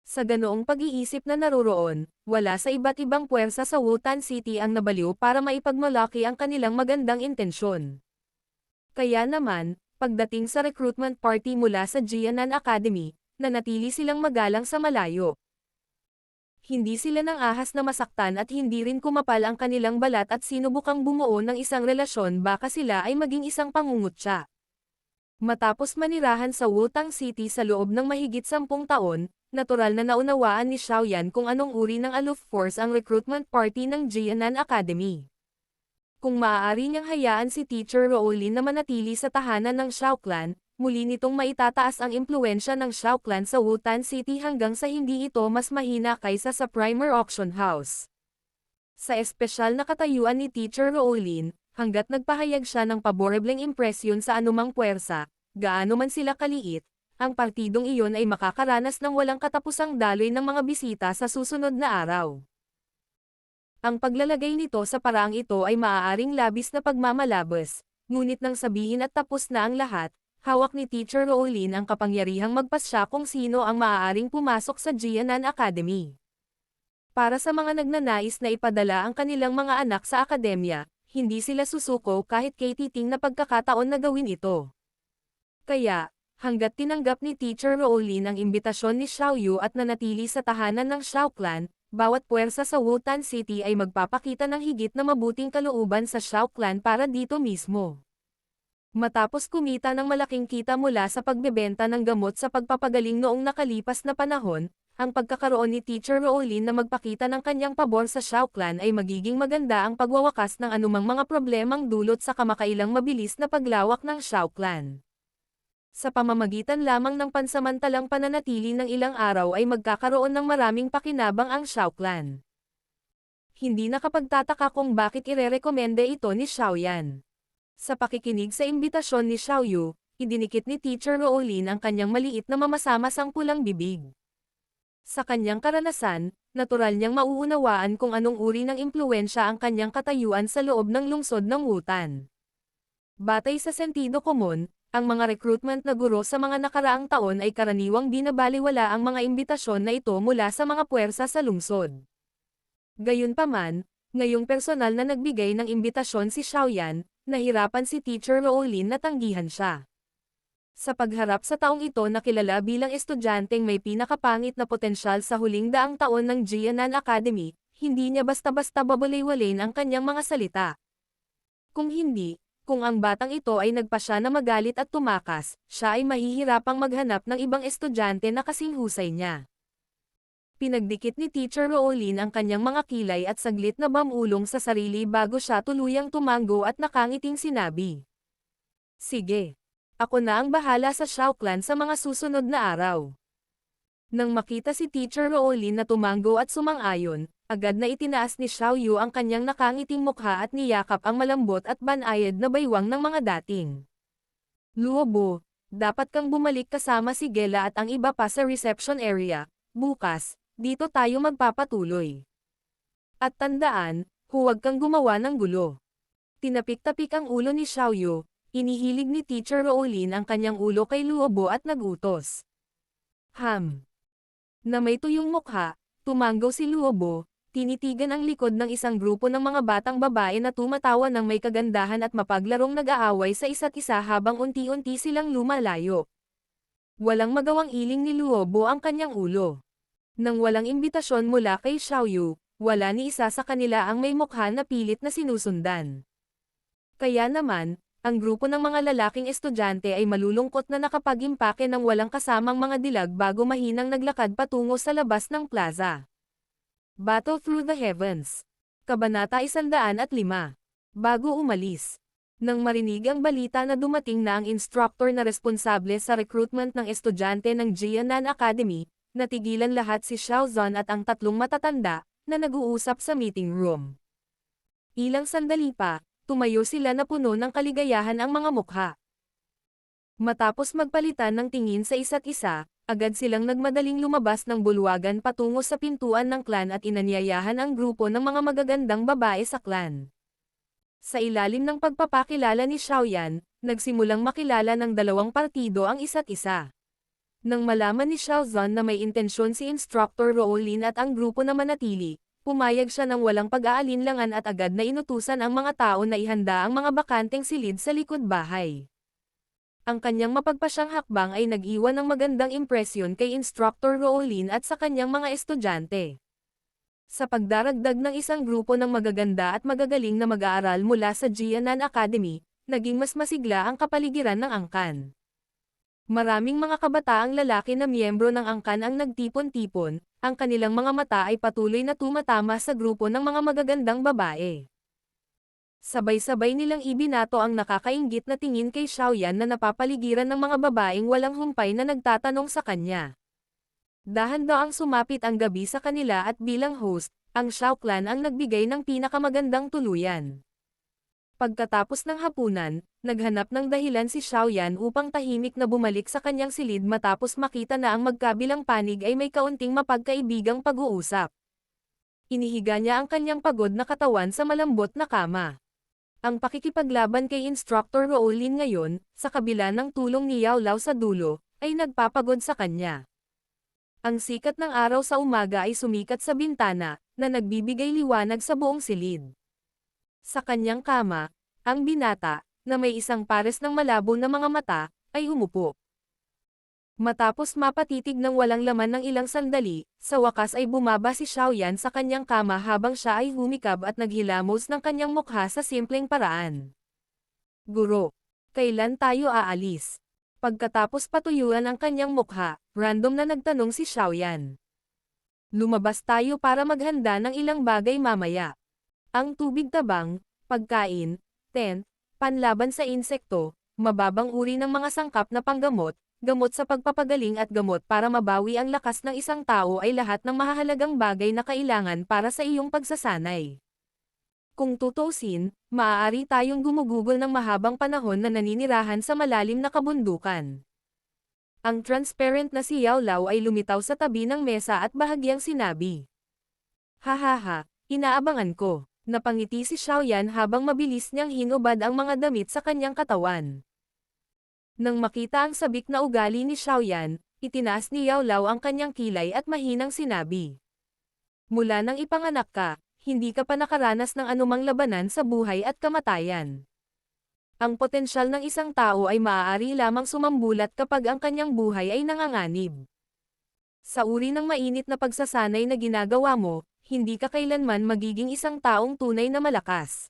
A: Sa ganoong pag-iisip na naroroon, wala sa iba't ibang puwersa sa Wutan City ang nabaliw para maipagmalaki ang kanilang magandang intensyon. Kaya naman, pagdating sa recruitment party mula sa Jianan Academy, nanatili silang magalang sa malayo. Hindi sila nang ahas na masaktan at hindi rin kumapal ang kanilang balat at sinubukang bumuo ng isang relasyon baka sila ay maging isang pangungutya. Matapos manirahan sa Wutang City sa loob ng mahigit 10 taon, natural na naunawaan ni Xiaoyan kung anong uri ng aloof force ang recruitment party ng Jianan Academy. Kung maaari niyang hayaan si Teacher Rowlin na manatili sa tahanan ng Shao Clan, muli nitong maitataas ang impluwensya ng Shao Clan sa Wutan City hanggang sa hindi ito mas mahina kaysa sa Primer Auction House. Sa espesyal na katayuan ni Teacher Rowlin, hanggat nagpahayag siya ng paborebleng impresyon sa anumang puwersa, gaano man sila kaliit, ang partidong iyon ay makakaranas ng walang katapusang daloy ng mga bisita sa susunod na araw. Ang paglalagay nito sa paraang ito ay maaaring labis na pagmamalabas, ngunit nang sabihin at tapos na ang lahat, hawak ni Teacher Rowlin ang kapangyarihang magpasya kung sino ang maaaring pumasok sa Jianan Academy. Para sa mga nagnanais na ipadala ang kanilang mga anak sa akademya, hindi sila susuko kahit kay titing na pagkakataon na gawin ito. Kaya, hanggat tinanggap ni Teacher Rowlin ang imbitasyon ni Xiao Yu at nanatili sa tahanan ng Shao Clan, bawat puwersa sa Wutan City ay magpapakita ng higit na mabuting kalooban sa Shao Clan para dito mismo. Matapos kumita ng malaking kita mula sa pagbebenta ng gamot sa pagpapagaling noong nakalipas na panahon, ang pagkakaroon ni Teacher Rowlin na magpakita ng kanyang pabor sa Shao Clan ay magiging maganda ang pagwawakas ng anumang mga problemang dulot sa kamakailang mabilis na paglawak ng Shao Clan. Sa pamamagitan lamang ng pansamantalang pananatili ng ilang araw ay magkakaroon ng maraming pakinabang ang Shao Clan. Hindi nakapagtataka kung bakit irerekomenda ito ni Xiaoyan. Sa pakikinig sa imbitasyon ni Xiao Yu, idinikit ni Teacher Rowlin ang kanyang maliit na mamasa-masang pulang bibig. Sa kanyang karanasan, natural niyang mauunawaan kung anong uri ng impluwensya ang kanyang katayuan sa loob ng lungsod ng Wutan. Batay sa sentido komon, ang mga recruitment na guro sa mga nakaraang taon ay karaniwang binabaliwala ang mga imbitasyon na ito mula sa mga puwersa sa lungsod. Gayunpaman, Ngayong personal na nagbigay ng imbitasyon si Xiaoyan, nahirapan si Teacher Rowlin na tanggihan siya. Sa pagharap sa taong ito na kilala bilang estudyanteng may pinakapangit na potensyal sa huling daang taon ng Jianan Academy, hindi niya basta-basta babaliwalain ang kanyang mga salita. Kung hindi, kung ang batang ito ay nagpasya na magalit at tumakas, siya ay mahihirapang maghanap ng ibang estudyante na kasing husay niya. Pinagdikit ni Teacher Rowlin ang kanyang mga kilay at saglit na bamulong sa sarili bago siya tuluyang tumango at nakangiting sinabi. Sige. Ako na ang bahala sa Xiao Clan sa mga susunod na araw. Nang makita si Teacher Rowlin na tumango at sumang-ayon, agad na itinaas ni Xiao Yu ang kanyang nakangiting mukha at niyakap ang malambot at banayad na baywang ng mga dating. Luobo, dapat kang bumalik kasama si Gela at ang iba pa sa reception area, bukas. Dito tayo magpapatuloy. At tandaan, huwag kang gumawa ng gulo. Tinapik-tapik ang ulo ni Xiaoyu, inihilig ni Teacher Rowlin ang kanyang ulo kay Luobo at nagutos. Na may tuyong mukha, tumanggaw si Luobo, tinitigan ang likod ng isang grupo ng mga batang babae na tumatawa ng may kagandahan at mapaglarong nag-aaway sa isa't isa habang unti-unti silang lumalayo. Walang magawang iling ni Luobo ang kanyang ulo. Nang walang imbitasyon mula kay Xiaoyu, wala ni isa sa kanila ang may mukha na pilit na sinusundan. Kaya naman, ang grupo ng mga lalaking estudyante ay malulungkot na nakapag-impake ng walang kasamang mga dilag bago mahinang naglakad patungo sa labas ng plaza. Battle Through the Heavens. Kabanata 105. Bago umalis. Nang marinig ang balita na dumating na ang instructor na responsable sa recruitment ng estudyante ng Jianan Academy, natigilan lahat si Xiao Zhan at ang tatlong matatanda, na nag-uusap sa meeting room. Ilang sandali pa, tumayo sila na puno ng kaligayahan ang mga mukha. Matapos magpalitan ng tingin sa isa't isa, agad silang nagmadaling lumabas ng bulwagan patungo sa pintuan ng klan at inanyayahan ang grupo ng mga magagandang babae sa klan. Sa ilalim ng pagpapakilala ni Xiaoyan, nagsimulang makilala ng dalawang partido ang isa't isa. Nang malaman ni Xiao Zhan na may intensyon si Instructor Rowlin at ang grupo na manatili, pumayag siya ng walang pag-aalinlangan at agad na inutusan ang mga tao na ihanda ang mga bakanteng silid sa likod bahay. Ang kanyang mapagpasyang hakbang ay nag-iwan ng magandang impresyon kay Instructor Rowlin at sa kanyang mga estudyante. Sa pagdaragdag ng isang grupo ng magaganda at magagaling na mag-aaral mula sa Jianan Academy, naging mas masigla ang kapaligiran ng angkan. Maraming mga kabataang lalaki na miyembro ng angkan ang nagtipon-tipon, ang kanilang mga mata ay patuloy na tumatama sa grupo ng mga magagandang babae. Sabay-sabay nilang ibinato ang nakakainggit na tingin kay Xiaoyan na napapaligiran ng mga babaeng walang humpay na nagtatanong sa kanya. Dahan-daang sumapit ang gabi sa kanila at bilang host, ang Xiao Clan ang nagbigay ng pinakamagandang tuluyan. Pagkatapos ng hapunan, naghanap ng dahilan si Xiaoyan upang tahimik na bumalik sa kanyang silid matapos makita na ang magkabilang panig ay may kaunting mapagkaibigang pag-uusap. Inihiga niya ang kanyang pagod na katawan sa malambot na kama. Ang pakikipaglaban kay Instructor Rowlin ngayon, sa kabila ng tulong ni Yao Lao sa dulo, ay nagpapagod sa kanya. Ang sikat ng araw sa umaga ay sumikat sa bintana, na nagbibigay liwanag sa buong silid. Sa kanyang kama, ang binata, na may isang pares ng malabo na mga mata, ay umupo. Matapos mapatitig ng walang laman ng ilang sandali, sa wakas ay bumaba si Xiaoyan sa kanyang kama habang siya ay humikab at naghilamos ng kanyang mukha sa simpleng paraan. Guro, kailan tayo aalis? Pagkatapos patuyuan ang kanyang mukha, random na nagtanong si Xiaoyan. Lumabas tayo para maghanda ng ilang bagay mamaya. Ang tubig tabang, pagkain, tent, panlaban sa insekto, mababang uri ng mga sangkap na panggamot, gamot sa pagpapagaling at gamot para mabawi ang lakas ng isang tao ay lahat ng mahahalagang bagay na kailangan para sa iyong pagsasanay. Kung tutuusin, maaari tayong gumugugol ng mahabang panahon na naninirahan sa malalim na kabundukan. Ang transparent na si Yao Lao ay lumitaw sa tabi ng mesa at bahagyang sinabi. Hahaha, inaabangan ko. Napangiti si Xiaoyan habang mabilis niyang hinubad ang mga damit sa kanyang katawan. Nang makita ang sabik na ugali ni Xiaoyan, itinaas ni Yao Lao ang kanyang kilay at mahinang sinabi. Mula nang ipanganak ka, hindi ka pa nakaranas ng anumang labanan sa buhay at kamatayan. Ang potensyal ng isang tao ay maaari lamang sumambulat kapag ang kanyang buhay ay nanganganib. Sa uri ng mainit na pagsasanay na ginagawa mo, hindi ka kailanman magiging isang taong tunay na malakas.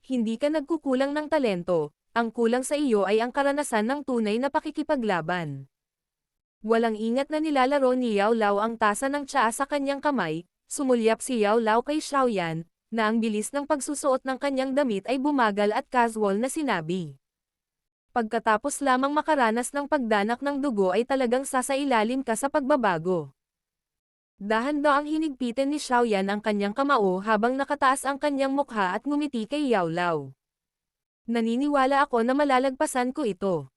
A: Hindi ka nagkukulang ng talento, ang kulang sa iyo ay ang karanasan ng tunay na pakikipaglaban. Walang ingat na nilalaro ni Yao Lao ang tasa ng tsaa sa kanyang kamay, sumulyap si Yao Lao kay Xiaoyan, na ang bilis ng pagsusuot ng kanyang damit ay bumagal at casual na sinabi. Pagkatapos lamang makaranas ng pagdanak ng dugo ay talagang sasailalim ka sa pagbabago. Dahan-daang hinigpitin ni Xiaoyan ang kanyang kamao habang nakataas ang kanyang mukha at ngumiti kay Yao Lao. Naniniwala ako na malalagpasan ko ito.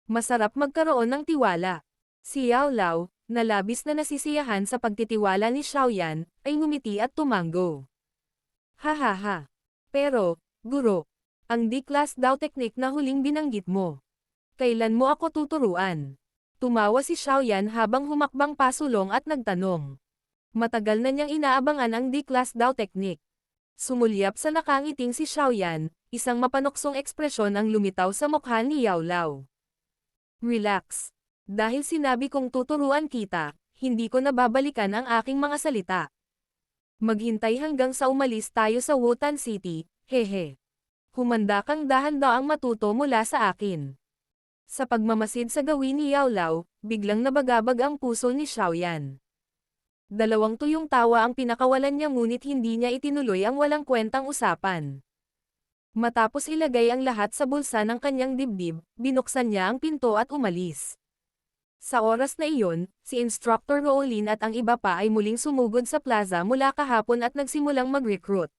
A: Masarap magkaroon ng tiwala. Si Yao Lao, na labis na nasisiyahan sa pagtitiwala ni Xiaoyan, ay ngumiti at tumango. Hahaha. Pero, guro, ang D-class daw technique na huling binanggit mo. Kailan mo ako tuturuan? Tumawa si Xiaoyan habang humakbang pasulong at nagtanong. Matagal na niyang inaabangan ang D-class daw technique. Sumulyap sa nakangiting si Xiaoyan, isang mapanuksong ekspresyon ang lumitaw sa mukha ni Yao Lao. Relax. Dahil sinabi kong tuturuan kita, hindi ko nababalikan ang aking mga salita. Maghintay hanggang sa umalis tayo sa Wotan City, hehe. Humanda kang dahan-daang matuto mula sa akin. Sa pagmamasid sa gawin ni Yao Lao, biglang nabagabag ang puso ni Xiaoyan. Dalawang tuyong tawa ang pinakawalan niya ngunit hindi niya itinuloy ang walang kwentang usapan. Matapos ilagay ang lahat sa bulsa ng kanyang dibdib, binuksan niya ang pinto at umalis. Sa oras na iyon, si Instructor Roolin at ang iba pa ay muling sumugod sa plaza mula kahapon at nagsimulang mag-recruit.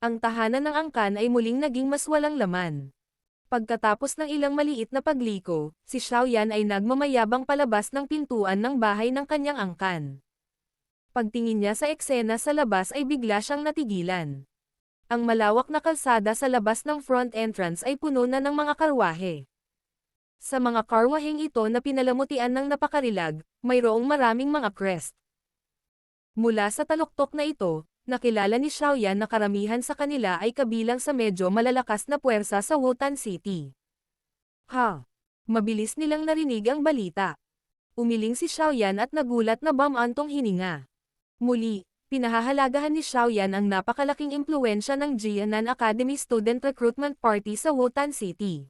A: Ang tahanan ng angkan ay muling naging mas walang laman. Pagkatapos ng ilang maliit na pagliko, si Xiaoyan ay nagmamayabang palabas ng pintuan ng bahay ng kanyang angkan. Pagtingin niya sa eksena sa labas ay bigla siyang natigilan. Ang malawak na kalsada sa labas ng front entrance ay puno na ng mga karwahe. Sa mga karwaheng ito na pinalamutian ng napakarilag, mayroong maraming mga crest. Mula sa taluktok na ito, nakilala ni Xiaoyan na karamihan sa kanila ay kabilang sa medyo malalakas na puwersa sa Wotan City. Mabilis nilang narinig ang balita. Umiling si Xiaoyan at nagulat na bumantong hininga. Muli, pinahahalagahan ni Xiaoyan ang napakalaking impluwensya ng Jianan Academy Student Recruitment Party sa Wotan City.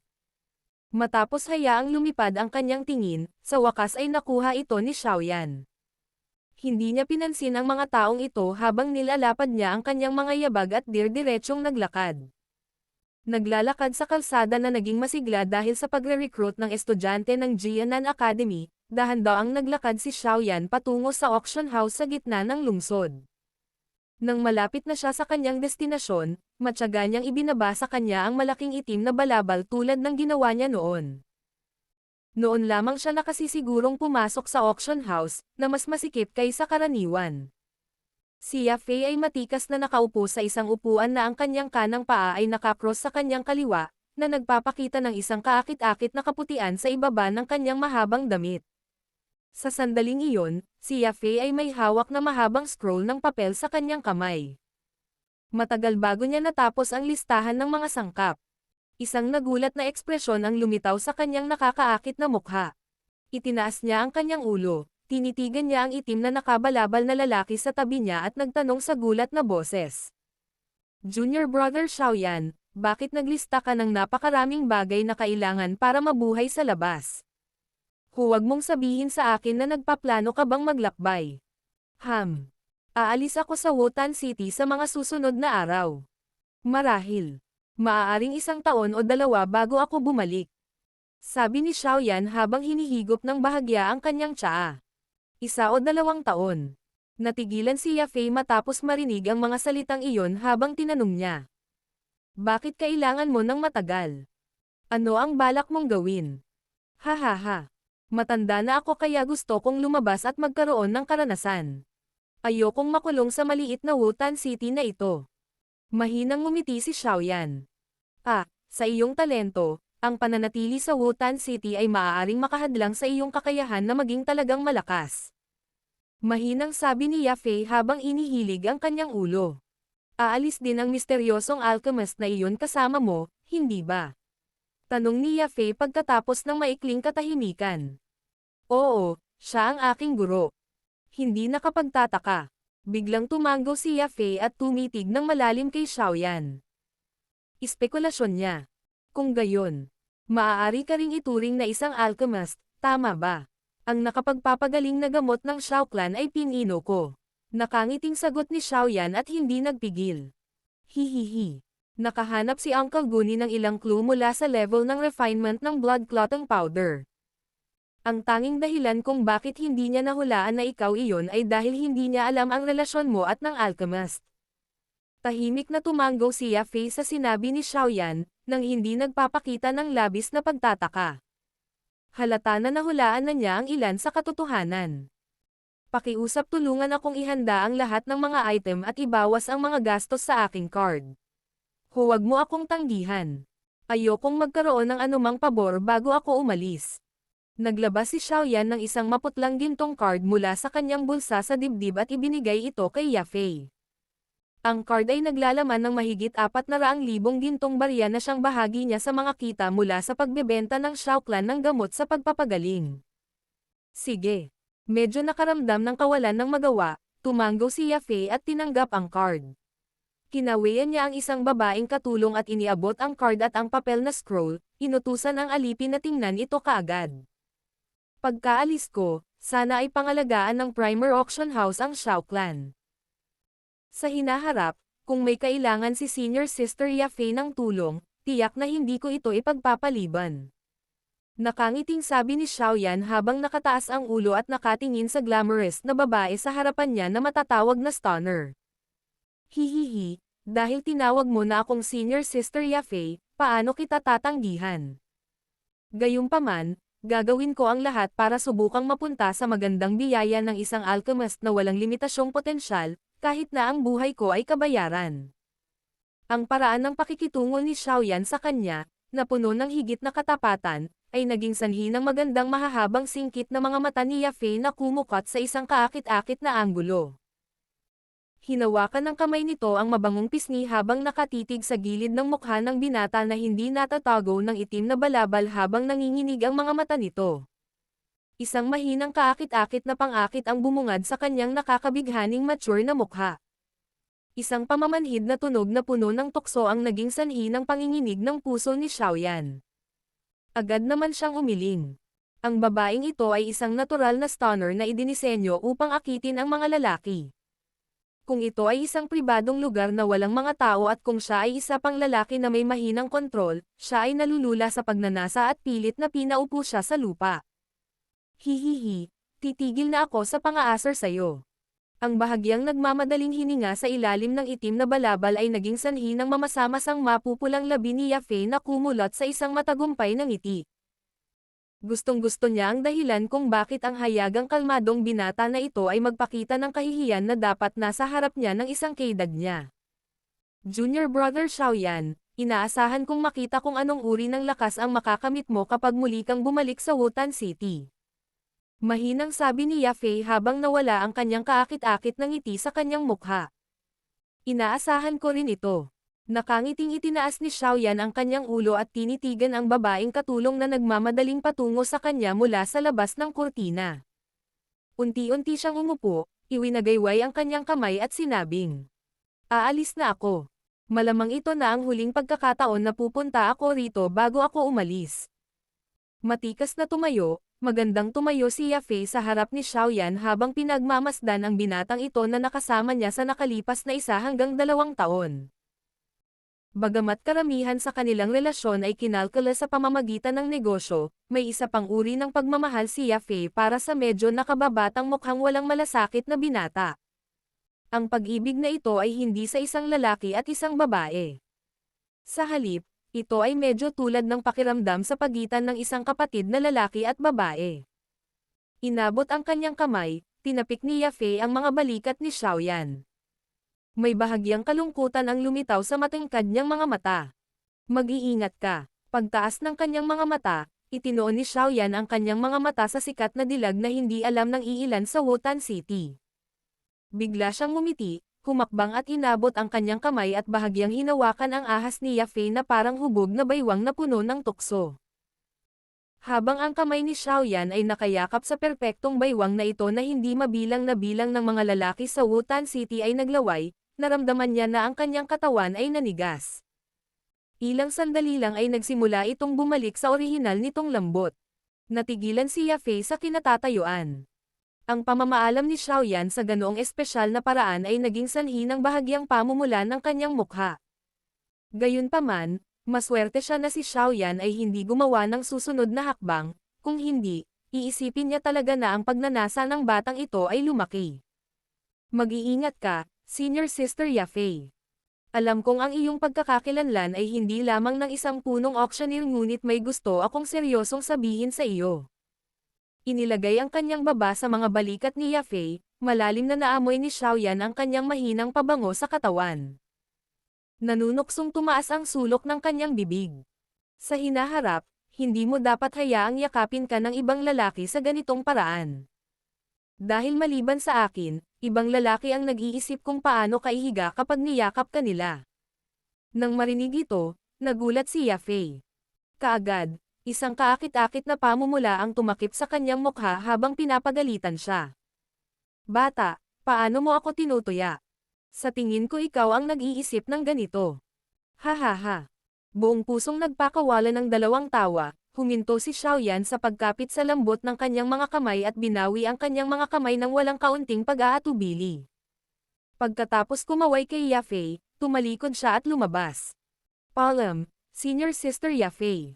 A: Matapos hayaang lumipad ang kanyang tingin, sa wakas ay nakuha ito ni Xiaoyan. Hindi niya pinansin ang mga taong ito habang nilalapad niya ang kanyang mga yabag at dir-diretsyong naglakad. Naglalakad sa kalsada na naging masigla dahil sa pagre-recruit ng estudyante ng Jianan Academy, dahan-daang naglakad si Xiaoyan patungo sa auction house sa gitna ng lungsod. Nang malapit na siya sa kanyang destinasyon, matyaga niyang ibinaba sa kanya ang malaking itim na balabal tulad ng ginawa niya noon. Noon lamang siya nakasisigurong pumasok sa auction house, na mas masikip kaysa karaniwan. Si Yafei ay matikas na nakaupo sa isang upuan na ang kanyang kanang paa ay nakakross sa kanyang kaliwa, na nagpapakita ng isang kaakit-akit na kaputian sa ibaba ng kanyang mahabang damit. Sa sandaling iyon, si Yafei ay may hawak na mahabang scroll ng papel sa kanyang kamay. Matagal bago niya natapos ang listahan ng mga sangkap. Isang nagulat na ekspresyon ang lumitaw sa kanyang nakakaakit na mukha. Itinaas niya ang kanyang ulo, tinitigan niya ang itim na nakabalabal na lalaki sa tabi niya at nagtanong sa gulat na boses. Junior Brother Xiaoyan, bakit naglista ka ng napakaraming bagay na kailangan para mabuhay sa labas? Huwag mong sabihin sa akin na nagpaplano ka bang maglakbay. Aalis ako sa Wotan City sa mga susunod na araw. Marahil. Maaaring 1 taon o 2 bago ako bumalik. Sabi ni Xiaoyan habang hinihigop ng bahagya ang kanyang tsaa. 1 o 2 taon. Natigilan si Yafei matapos marinig ang mga salitang iyon habang tinanong niya. Bakit kailangan mo ng matagal? Ano ang balak mong gawin? Matanda na ako kaya gusto kong lumabas at magkaroon ng karanasan. Ayokong makulong sa maliit na Wotan City na ito. Mahinang ngumiti si Xiaoyan. Sa iyong talento, ang pananatili sa Wotan City ay maaaring makahadlang sa iyong kakayahan na maging talagang malakas. Mahinang sabi ni Yafei habang inihilig ang kanyang ulo. Aalis din ang misteryosong alchemist na iyon kasama mo, hindi ba? Tanong ni Yafei pagkatapos ng maikling katahimikan. Oo, siya ang aking guro. Hindi nakapagtataka. Biglang tumango si Yafei at tumitig ng malalim kay Xiaoyan. Espekulasyon niya. Kung gayon, maaari ka ring ituring na isang alchemist, tama ba? Ang nakapagpapagaling na gamot ng Xiao Clan ay pinino ko. Nakangiting sagot ni Xiaoyan at hindi nagpigil. Hihihi. Nakahanap si Uncle Guni ng ilang clue mula sa level ng refinement ng blood clotting powder. Ang tanging dahilan kung bakit hindi niya nahulaan na ikaw iyon ay dahil hindi niya alam ang relasyon mo at ng alchemist. Tahimik na tumango si Yafei sa sinabi ni Xiaoyan, nang hindi nagpapakita ng labis na pagtataka. Halata na nahulaan na niya ang ilan sa katotohanan. Pakiusap tulungan akong ihanda ang lahat ng mga item at ibawas ang mga gastos sa aking card. Huwag mo akong tanggihan. Ayokong magkaroon ng anumang pabor bago ako umalis. Naglabas si Xiaoyan ng isang maputlang gintong card mula sa kanyang bulsa sa dibdib at ibinigay ito kay Yafei. Ang card ay naglalaman ng mahigit 400,000 gintong barya na siyang bahagi niya sa mga kita mula sa pagbebenta ng Xiao Clan ng gamot sa pagpapagaling. Sige. Medyo nakaramdam ng kawalan ng magawa, tumango si Yafei at tinanggap ang card. Kinawian niya ang isang babaeng katulong at iniabot ang card at ang papel na scroll, inutusan ang alipin na tingnan ito kaagad. Pagkaalis ko, sana ay pangalagaan ng Primer Auction House ang Xiao Clan. Sa hinaharap, kung may kailangan si Senior Sister Yafei ng tulong, tiyak na hindi ko ito ipagpapaliban. Nakangiting sabi ni Xiaoyan habang nakataas ang ulo at nakatingin sa glamorous na babae sa harapan niya na matatawag na stunner. Hihihi, dahil tinawag mo na akong Senior Sister Yafei, paano kita tatanggihan? Gayunpaman, gagawin ko ang lahat para subukang mapunta sa magandang biyaya ng isang alchemist na walang limitasyong potensyal, kahit na ang buhay ko ay kabayaran. Ang paraan ng pakikitungo ni Xiaoyan sa kanya, na puno ng higit na katapatan, ay naging sanhi ng magandang mahahabang singkit na mga mata ni Yafei na kumukat sa isang kaakit-akit na anggulo. Hinawakan ng kamay nito ang mabangong pisngi habang nakatitig sa gilid ng mukha ng binata na hindi natatago ng itim na balabal habang nanginginig ang mga mata nito. Isang mahinang kaakit-akit na pangakit ang bumungad sa kanyang nakakabighaning mature na mukha. Isang pamamanhid na tunog na puno ng tukso ang naging sanhi ng panginginig ng puso ni Xiaoyan. Agad naman siyang umiling. Ang babaeng ito ay isang natural na stunner na idinisenyo upang akitin ang mga lalaki. Kung ito ay isang pribadong lugar na walang mga tao at kung siya ay isa pang lalaki na may mahinang kontrol, siya ay nalulula sa pagnanasa at pilit na pinaupo siya sa lupa. Hihihi, titigil na ako sa pang-aasar sayo. Ang bahagyang nagmamadaling hininga sa ilalim ng itim na balabal ay naging sanhi ng mamasa-masang mapupulang labi ni Yafei na kumulot sa isang matagumpay na ngiti. Gustong-gusto niya ang dahilan kung bakit ang hayagang kalmadong binata na ito ay magpakita ng kahihiyan na dapat nasa harap niya ng isang kaidag niya. Junior Brother Xiaoyan, inaasahan kong makita kung anong uri ng lakas ang makakamit mo kapag muli kang bumalik sa Wutan City. Mahinang sabi ni Yafei habang nawala ang kanyang kaakit-akit na ngiti sa kanyang mukha. Inaasahan ko rin ito. Nakangiting itinaas ni Xiaoyan ang kanyang ulo at tinitigan ang babaeng katulong na nagmamadaling patungo sa kanya mula sa labas ng kurtina. Unti-unti siyang umupo, iwinagayway ang kanyang kamay at sinabing, "Aalis na ako. Malamang ito na ang huling pagkakataon na pupunta ako rito bago ako umalis." Matikas na tumayo, magandang tumayo si Yafei sa harap ni Xiaoyan habang pinagmamasdan ang binatang ito na nakasama niya sa nakalipas na 1 hanggang 2 taon. Bagamat karamihan sa kanilang relasyon ay kinalkula sa pamamagitan ng negosyo, may isa pang uri ng pagmamahal si Yafei para sa medyo nakababatang mukhang walang malasakit na binata. Ang pag-ibig na ito ay hindi sa isang lalaki at isang babae. Sa halip, ito ay medyo tulad ng pakiramdam sa pagitan ng isang kapatid na lalaki at babae. Inabot ang kanyang kamay, tinapik ni Yafei ang mga balikat ni Xiaoyan. May bahagyang kalungkutan ang lumitaw sa matingkad niyang mga mata. Mag-iingat ka. Pagtaas ng kanyang mga mata, itinoon ni Xiaoyan ang kanyang mga mata sa sikat na dilag na hindi alam ng iilan sa Wutan City. Bigla siyang ngumiti, humakbang at inabot ang kanyang kamay at bahagyang hinawakan ang ahas ni Yafei na parang hubog na baywang na puno ng tukso. Habang ang kamay ni Xiaoyan ay nakayakap sa perpektong baywang na ito na hindi mabilang na bilang ng mga lalaki sa Wutan City ay naglaway, naramdaman niya na ang kanyang katawan ay nanigas. Ilang sandali lang ay nagsimula itong bumalik sa orihinal nitong lambot. Natigilan si Yafei sa kinatatayuan. Ang pamamaalam ni Xiaoyan sa ganoong espesyal na paraan ay naging sanhi ng bahagyang pamumula ng kanyang mukha. Gayunpaman, maswerte siya na si Xiaoyan ay hindi gumawa ng susunod na hakbang, kung hindi, iisipin niya talaga na ang pagnanasa ng batang ito ay lumaki. Mag-iingat ka, Senior Sister Yafei. Alam kong ang iyong pagkakakilanlan ay hindi lamang ng isang punong auctioneer ngunit may gusto akong seryosong sabihin sa iyo. Inilagay ang kanyang baba sa mga balikat ni Yafei, malalim na naamoy ni Xiaoyan ang kanyang mahinang pabango sa katawan. Nanunuksong tumaas ang sulok ng kanyang bibig. Sa hinaharap, hindi mo dapat hayaang yakapin ka ng ibang lalaki sa ganitong paraan. Dahil maliban sa akin, ibang lalaki ang nag-iisip kung paano ka ihiga kapag niyakap ka nila. Nang marinig ito, nagulat si Yafei. Kaagad, isang kaakit-akit na pamumula ang tumakip sa kanyang mukha habang pinapagalitan siya. Bata, paano mo ako tinutuya? Sa tingin ko ikaw ang nag-iisip ng ganito. Ha ha ha. Buong pusong nagpakawala ng dalawang tawa, huminto si Xiaoyan sa pagkapit sa lambot ng kanyang mga kamay at binawi ang kanyang mga kamay ng walang kaunting pag-aatubili. Pagkatapos kumaway kay Yafei, tumalikod siya at lumabas. Paalam, Senior Sister Yafei.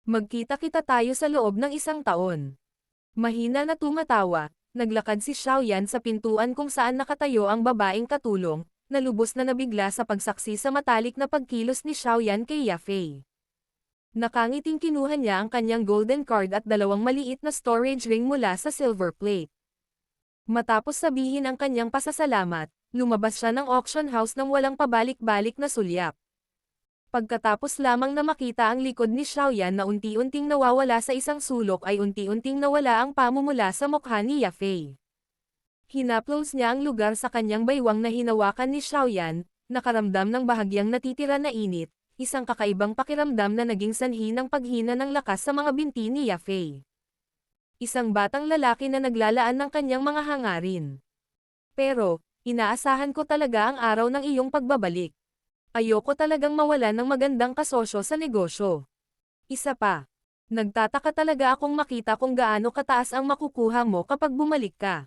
A: Magkita-kita tayo sa loob ng isang taon. Mahina na tumatawa, naglakad si Xiaoyan sa pintuan kung saan nakatayo ang babaeng katulong, na lubos na nabigla sa pagsaksi sa matalik na pagkilos ni Xiaoyan kay Yafei. Nakangiting kinuha niya ang kanyang golden card at dalawang maliit na storage ring mula sa silver plate. Matapos sabihin ang kanyang pasasalamat, lumabas siya ng auction house nang walang pabalik-balik na sulyap. Pagkatapos lamang na makita ang likod ni Xiaoyan na unti-unting nawawala sa isang sulok ay unti-unting nawala ang pamumula sa mukha ni Yafei. Hinaplos niya ang lugar sa kanyang baywang na hinawakan ni Xiaoyan, nakaramdam ng bahagyang natitira na init, isang kakaibang pakiramdam na naging sanhi ng paghina ng lakas sa mga binti ni Yafei. Isang batang lalaki na naglalaan ng kanyang mga hangarin. Pero, inaasahan ko talaga ang araw ng iyong pagbabalik. Ayoko talagang mawala ng magandang kasosyo sa negosyo. Isa pa, nagtataka talaga akong makita kung gaano kataas ang makukuha mo kapag bumalik ka.